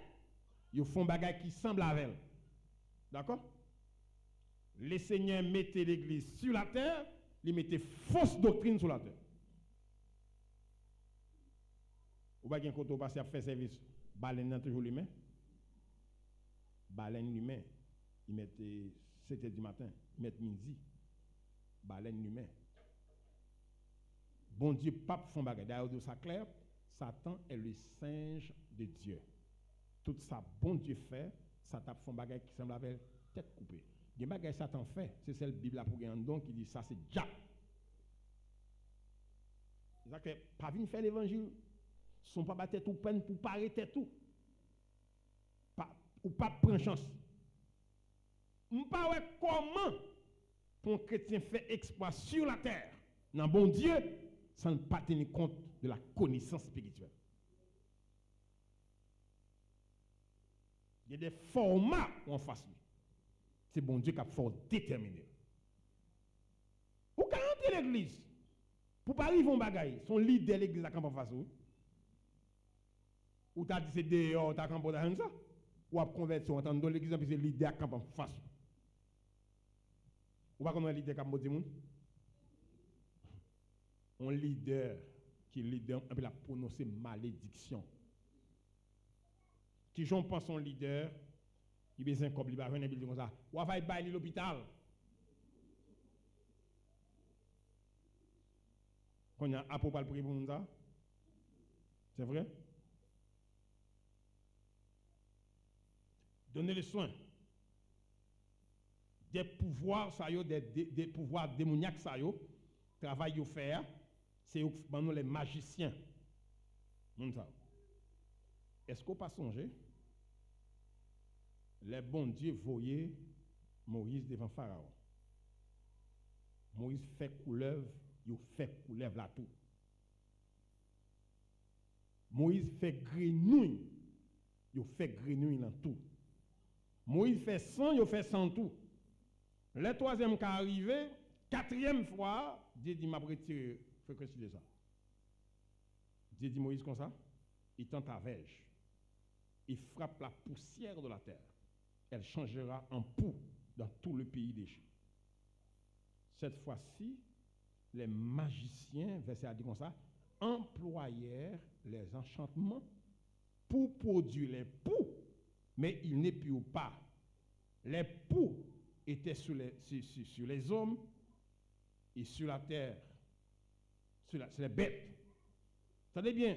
ils font bagaille qui semble avec elle. D'accord? Les seigneurs mettaient l'église sur la terre, ils mettaient fausse doctrine sur la terre. Ou pas quand on passe à faire service, baleine dans toujours l'humain. Baleine l'humain, ils mettent 7h du matin, ils mettent midi. Baleine l'humain. Bon Dieu, pape font bagaille. D'ailleurs, de ça clair, Satan est le singe de Dieu. Tout ça, bon Dieu fait, Satan font bagaille qui semble avec tête coupée. Des bagailles Satan fait, c'est celle Bible pour gagner un don qui dit ça, c'est déjà. C'est-à-dire que pas venir faire l'évangile, sont pas battre tout peine pour pas arrêter tout. Ou pas prendre chance. On pas ouais comment un chrétien fait exploit sur la terre, dans bon Dieu, sans ne pas tenir compte de la connaissance spirituelle. Il y a des formats en face lui. C'est bon Dieu qui a fort déterminé. Ou quand entrer l'église, pour pas arriver en bagaille, son leader de l'église à camp en face ou t'as dit c'est dehors, t'as camp dans ça, ou à conversion, entendre dans l'église, puis c'est leader à camp en face. Ou pas comment un leader qui a dit un leader qui leader, et puis la prononcer malédiction. Qui j'en pense son leader, il besoin comme il va venir dire comme ça, ou va bailler l'hôpital. Quand il y a un peu de prier pour nous ça, c'est vrai? Donnez les soins. Des pouvoirs, ça y est, des pouvoirs démoniaques, ça y est, travail au faire, c'est les magiciens. Est-ce qu'on pas songer? Les bons dieux voyaient Moïse devant Pharaon. Moïse fait couleuvre, il fait couleuvre là tout. Moïse fait grenouille, il fait grenouille dans tout. Moïse fait 100, il fait 100 tout. Le troisième qui est arrivé, quatrième fois, Dieu dit, m'a retiré, faut que je ça. Dieu dit Moïse comme ça, il tente à verge. Il frappe la poussière de la terre. Elle changera en poux dans tout le pays d'Égypte. Cette fois-ci, les magiciens, verset a dit comme ça, employèrent les enchantements pour produire les poux, mais ils n'épurent pas. Les poux étaient sur les hommes et sur la terre, sur les bêtes. Attendez bien,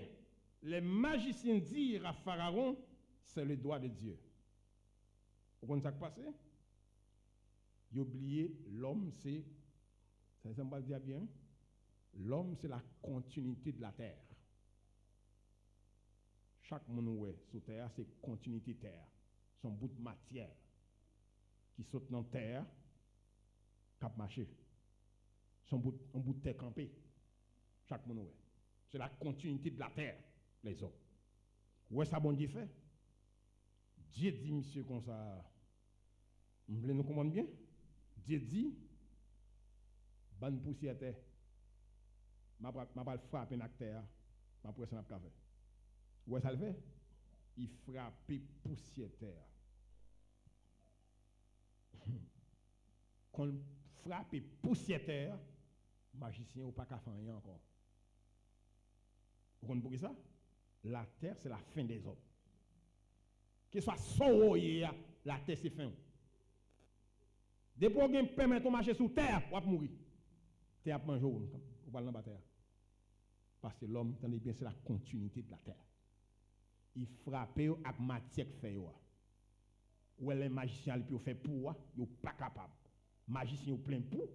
les magiciens dirent à Pharaon, c'est le doigt de Dieu. Vous comprenez ce qui passe? Ils oublié l'homme, c'est, ça ne va dire bien, l'homme c'est la continuité de la terre. Chaque monde sur terre, c'est continuité de terre. Son bout de matière qui saute dans la terre, cap marché. Son bout de terre campé. Chaque monde c'est la continuité de la terre, les hommes. Où est-ce que bon Dieu fait? Dieu dit, monsieur, comme ça, vous voulez nous comprendre bien? Dieu dit, bonne poussière terre, je vais frapper dans terre, je vais presser dans le café. Où est-ce que ça le fait? Il frappe poussière terre. Quand on frappe poussière terre, magicien ou pas qu'à faire rien encore. Vous comprenez pour ça? La terre, c'est la fin des hommes. Que ce soit sauvé, la terre, c'est fin. Depuis qu'on permet de marcher sur terre, on va mourir. Terre va manger, on va dans la terre. Parce que l'homme, tenez bien, c'est la continuité de la terre. Il frappe avec matière qui fait. Ou les magiciens qui fait pour, ils ne sont pas capables. Les magiciens ont plein pour.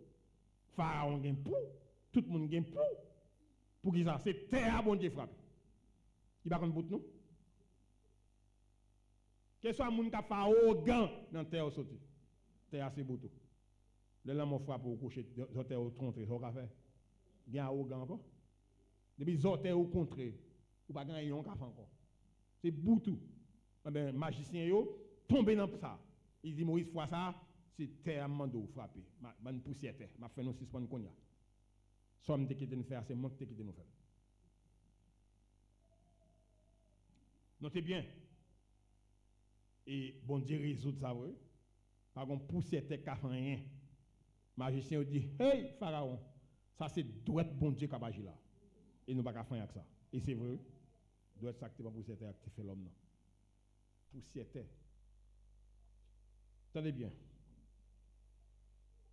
Pharaon gagne pour. Tout le monde gagne pour. Pour qui ça? C'est terre bon Dieu frappe. Il va contre bout nous. Que soit moun qui fait arrogant dans terre sorti. Terre c'est boutou. Le lama frappe au coucher, zoter au contre, ça va faire. Il y a arrogant encore. Depuis zoter au contre, ou pas gagner un café encore. C'est boutou. Ben magicien yo tomber dans ça. Il dit Moïse fois ça, c'est terre mando frapper. Man poussière terre, m'a fait nous suspendre konya. Somme te quitter nous faire, c'est moi qui te quitter nous faire. Notez bien. Et bon Dieu résout ça, oui. Par contre, pour certains cas, rien. Magicien dit, hey, Pharaon, ça c'est droit bon Dieu qui a agi là. Et nous ne pouvons pas faire avec ça. Et c'est vrai, doit être actif pour certains actifs fait l'homme. Pour certains. Attendez bien.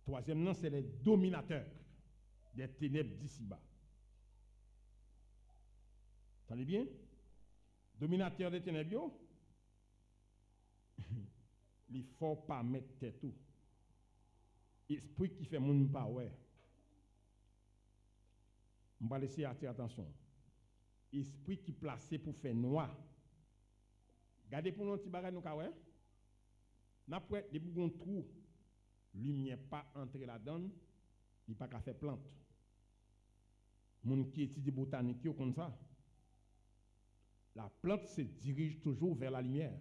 Troisième nom, c'est les dominateurs des ténèbres d'ici-bas. Attendez bien. Dominateur des ténèbres, il ne faut pas mettre tête tout. Esprit qui fait mon pas, ouais. On va laisser attirer attention. Esprit qui placé pour faire noir. Regardez pour nous, petit bagage, nous, ouais. N'après, des bougons trou, lumière pas entrer là-dedans, il pas qu'à faire plante. Moun qui étudie botanique, comme ça. La plante se dirige toujours vers la lumière.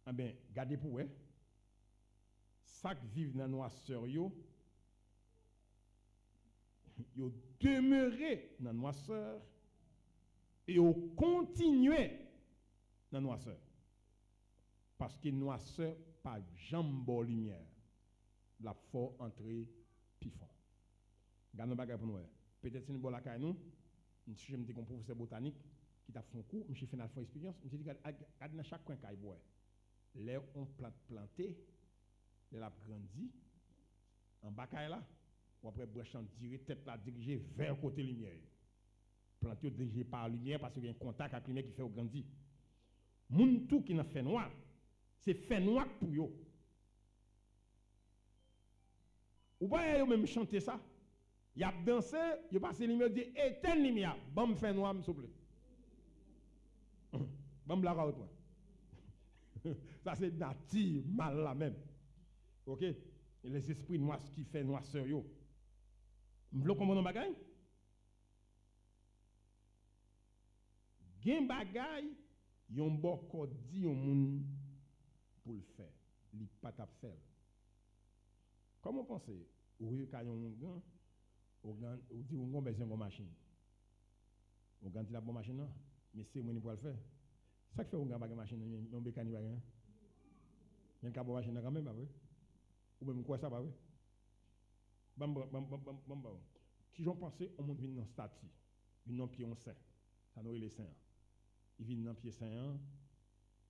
Eh bien, regardez pour vous. Ça qui vit dans la noirceur, yo demeuré dans la noirceur et yo continué dans la noirceur. Parce que la noirceur, pas jambe lumière. La faut entrer pifon. Regardez bagay pour nous. Peut-être si nous avons la caille nous, je me dis qu'on professeur botanique qui t'a fait un cours, je fais une expérience, je me dis regarde dans chaque coin caille bois. Là on plante planté, elle a grandi en bas caille là, ou après branche en direct tête la diriger vers côté lumière. Planté dirigé par la lumière parce qu'il y a un contact avec la lumière qui fait grandir. Moun tout qui n'a fait noir, c'est fait noir pour yo. Ou pas yo même chanter ça. Il a dansé, il a passé lumière, dit éteins lumière, bon fait noir s'il vous plaît. Bon la point. Ça c'est nature mal là même. OK? Et les esprits noirs qui fait noirceur yo. Vous comprenez bagay? Gen bagay yon boko di yon moun pour le faire. Li pas t'a faire. Comment pensez? Ou yon ka yon gan ou dit on a besoin de machine. On gagne la bonne machine non, mais c'est moi qui pour le faire. Ça qui fait on gagne pas machine, on bécani pas gagne. Il y a une bonne machine quand même pas vrai. Ou même quoi ça pas vrai. Bam. Qui j'en pensais on monte vinn dans statue, vinn dans pied on saint. Ça nous les saints. Il vient dans pied saint,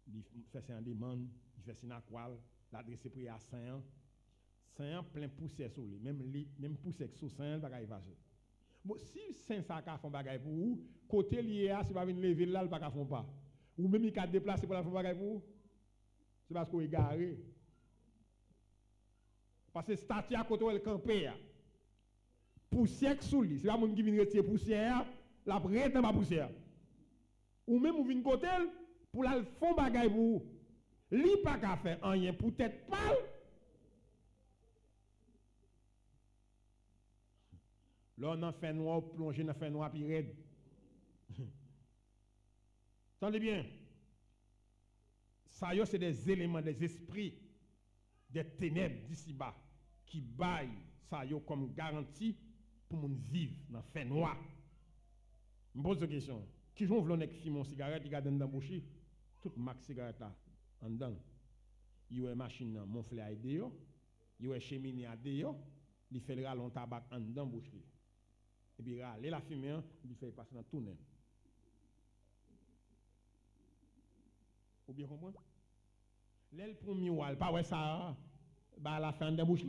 il fait saint demande, il fait sinakwal, l'adresse prière à saint. Saint plein poussière sur lui, même poussière sur saint pas va effacer. Bon si saint ça ka font bagaille pour vous, côté lié à si pas venir lever là, pas font pas. Ou même il ka déplacer pour la font bagaille pour vous. C'est parce qu'on est garé. Parce que statue à côté elle camper. Poussière sur lui, c'est pas monde qui vient retirer poussière, la prête dans ma poussière. Ou même ou vient côté pour la font bagaille pour vous. Li pas ka faire rien pour tête pâle. Là, on a fait noir, plongé dans fait noir, puis raide. Entendez bien? Ça, c'est des éléments, des esprits, des ténèbres d'ici-bas, qui baillent ça comme garantie pour mon vivre dans fait noir. Je me pose une question. Qui j'en veux avec mon cigarette, il garde dans la bouche, toute marque cigarette là, en dedans. Il y a une machine, mon frère a aidé, il y a une cheminée à aidé, il fait le rallon tabac en dedans la bouche. Et puis, la fumée, il fait passer dans tout le monde. Vous bien comprendre? L'aile pour miroir, pas ouais ça, bah la fin de bouche.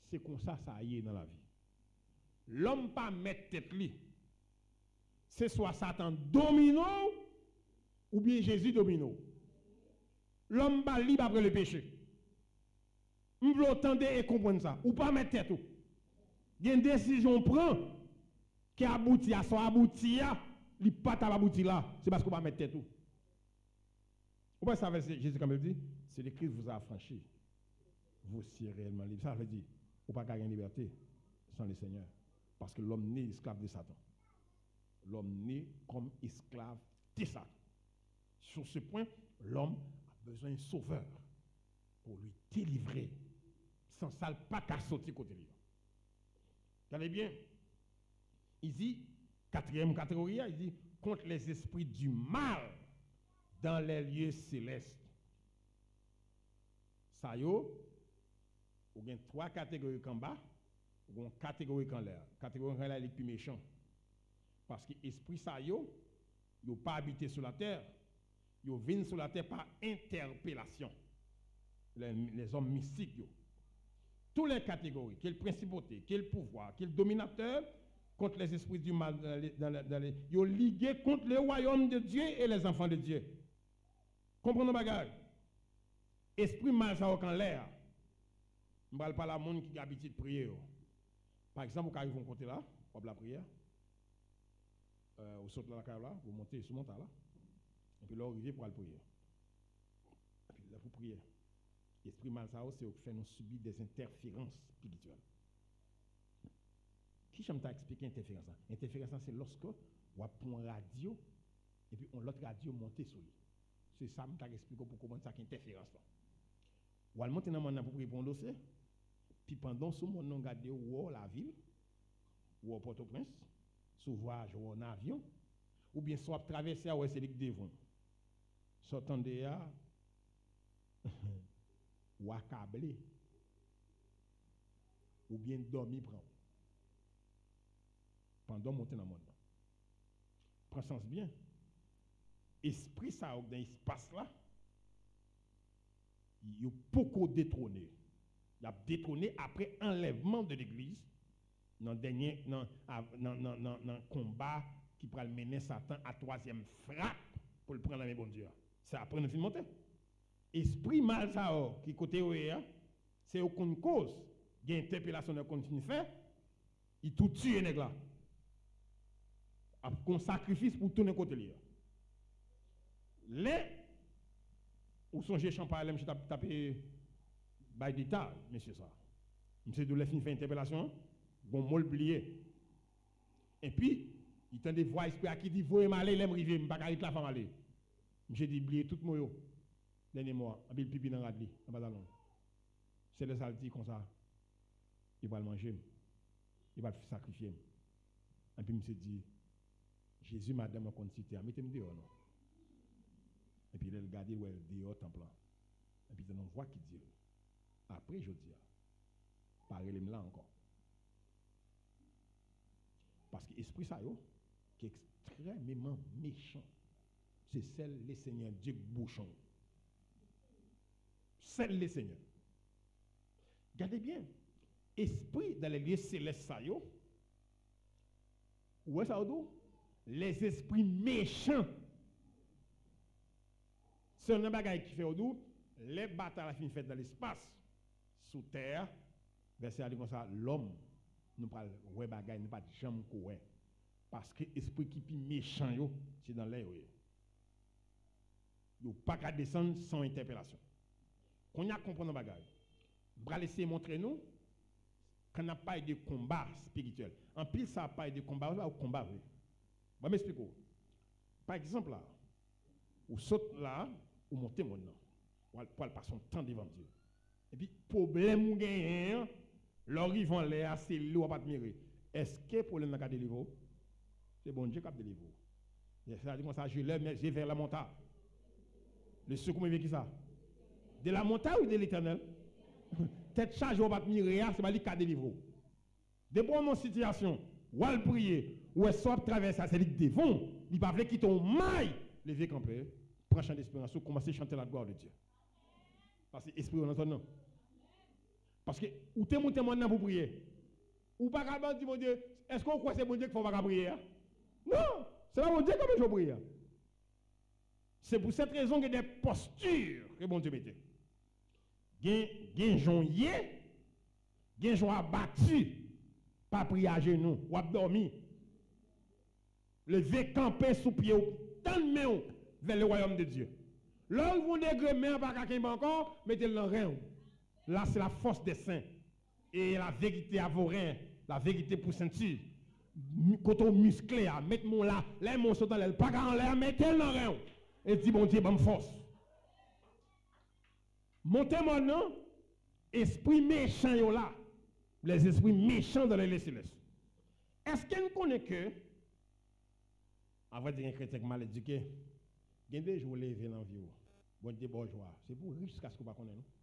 C'est comme ça, ça y est dans la vie. L'homme pas mettre tête li. C'est soit Satan domino ou bien Jésus domino. L'homme pas libre après le péché. Vous voulez entendre et comprendre ça. Ou pas mettre tête tout. Il y a une décision prend qui aboutit à son abouti, il pas abouti là, c'est parce qu'on va mettre tête tout. Vous voyez ça, Jésus comme il dit, c'est le Christ vous a affranchi. Vous serez réellement libre. Ça veut dire, vous pas gagner liberté sans le Seigneur. Parce que l'homme n'est esclave de Satan. L'homme n'est comme esclave de Satan. Sur ce point, l'homme a besoin d'un sauveur pour lui délivrer. Sans ça, il pas qu'à sortir côté lui. Regardez bien, il dit, quatrième catégorie, il dit, contre les esprits du mal dans les lieux célestes. Ça y est, il y a 3 catégories en bas, il y a une catégorie en l'air. La catégorie en l'air est plus méchant. Parce que l'esprit ça y est, il n'a pas habité sur la terre, il vient sur la terre par interpellation. Les hommes mystiques. Toutes les catégories, quelle principauté, quel pouvoir, quel dominateur, contre les esprits du mal, ils ont ligué contre le royaume de Dieu et les enfants de Dieu. Comprenez bagage? Esprit mal ça en l'air. Je ne parle pas de monde qui a l'habitude de prier. Par exemple, vous arrivez à côté là, pour la prière. Vous sautez là, vous montez sur le montant là. Et puis là, vous arrivez pour la prière. Et puis là, vous priez. Esprit mal ça, c'est que nous subir des interférences spirituelles. Qui j'aime t'expliquer interférence? Interférence, c'est lorsque on a une radio et puis on l'autre radio monter sur lui. C'est ça que je t'explique pour comment ça interférence. On va monter dans mon pour répondre au dossier. Puis pendant ce moment, on regarde où la ville, ou Port-au-Prince, sous voyage ou en avion, ou bien soit traverser à c'est devant. Sortant de là, ou accablé, ou bien dormir prendre. Pendant monter dans le monde. Prends sens bien. Esprit ça dans l'espace là, il a beaucoup détrôné. Il a détrôné après enlèvement de l'église dans le combat qui pourra mener Satan à 3e frappe pour le prendre dans les bons dieux. C'est après nous fin monter. Esprit mal ça qui côté c'est aucune cause. Il y a une interpellation de continue faire, il tout tue nèg là. Un sacrifice pour tourner côté là. Les ou songez champagne je tapé by d'état monsieur ça. Monsieur de la fin fait interpellation, bon mot oublié. Et puis il tend des voix esprit qui dit voyez m'aller l'aime river me pas arrêter la femme aller. Monsieur dit oublier tout moi dernier mois, un pile pipi dans radli, en pantalon. C'est le salti comme ça. Il va le manger. Il va le sacrifier. Et puis monsieur dit Jésus madame en concité, mettez-moi dehors non. Et puis il regarde ouais dehors temple. Et puis il y a une voix qui dit après je dis parlez-moi là encore. Parce que l'esprit ça yo qui est extrêmement méchant. C'est celle les seigneurs Dieu bouchon. Celle les seigneurs. Regardez bien. Esprit dans l'église céleste ça yo. Où est ça ou les esprits méchants. C'est un bagage qui fait au doux, les batailles fin faites dans l'espace, sous terre, verset à dire comme ça, l'homme, nous parle ouais bagage, nous pas de jamais courir. Parce que l'esprit qui est méchant, c'est dans l'air. Il n'y a pas qu'à descendre sans interpellation. Quand on a compris le bagage, on va laisser montrer nous qu'on n'a pas de combat spirituel. En pile, ça n'a pas de combat, on va au combat. Oui. Je vais m'expliquer. Par exemple, là, ou saute là, ou montez mon nom. Ou pour passer son temps devant Dieu. Et puis, problème ou gain, leur ils vont l'air, c'est l'eau à pas admirer. Est-ce que le problème n'a qu'à délivrer? C'est bon Dieu qui a délivré. C'est-à-dire comme ça, je lève j'ai vers la montagne. Le secours me vient qui ça? De la montagne ou de l'éternel? Tête charge ou pas admirer, c'est pas lui qui a délivré. De bonnes situations, ou à prier, ou à soit traverser, c'est lui qui devant. Il va quitter ton maille, lever camper, prendre chant d'espérance, ou commencer à chanter la gloire de Dieu. Parce que l'esprit on entend non. Parce que ou t'es monté maintenant pour prier. Ou pas capable de dire mon Dieu, est-ce qu'on croit que c'est bon Dieu qu'il faut pas prier? Non, c'est pas bon Dieu comme je prie. C'est pour cette raison qu'il y a des postures que bon Dieu mettait. Gen jonye, gen jon abattu, pas prier à genoux, ou dormi. Lever camper sous pied, tant de main vers le royaume de Dieu. Là où vous dégremez pas quelqu'un encore, mettez-le dans le rein. Là, c'est la force des saints. Et la vérité à vos reins, la vérité pour ceinture. Côté musclé, mettez-moi là, les mots sont dans l'air, pas en l'air, mettez-le dans le rein. Et dit, bon Dieu, bonne force. Montez maintenant, esprit méchant yo là, les esprits méchants dans les célestes. Est-ce qu'on connaît que Avant de dire un chrétien mal éduqué, il y a des jours lever dans la vie. Bon Dieu, bourgeois. C'est pour riche jusqu'à ce qu'on ne connaisse pas.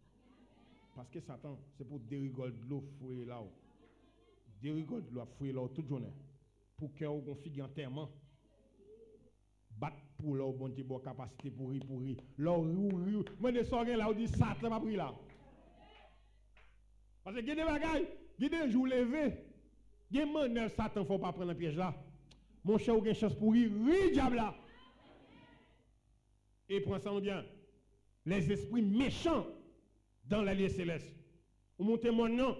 Parce que Satan, c'est pour dérigoler de l'eau fouiller là. Dérigoler de l'eau fouiller là toute journée. Pour que vous configurez enterrement. Battre pour là, bon Dieu, bonne capacité pour rire, pour rire. Là, moi, des soirées là, on dit Satan va pris là. Parce que il y a des bagailles, il y a des jours levés. Il y a des manœuvres, Satan, il ne faut pas prendre un piège là. Mon cher, vous avez une chance pour rire, diable là. Et prends ça bien. Les esprits méchants dans l'allié céleste. Vous montez mon nom.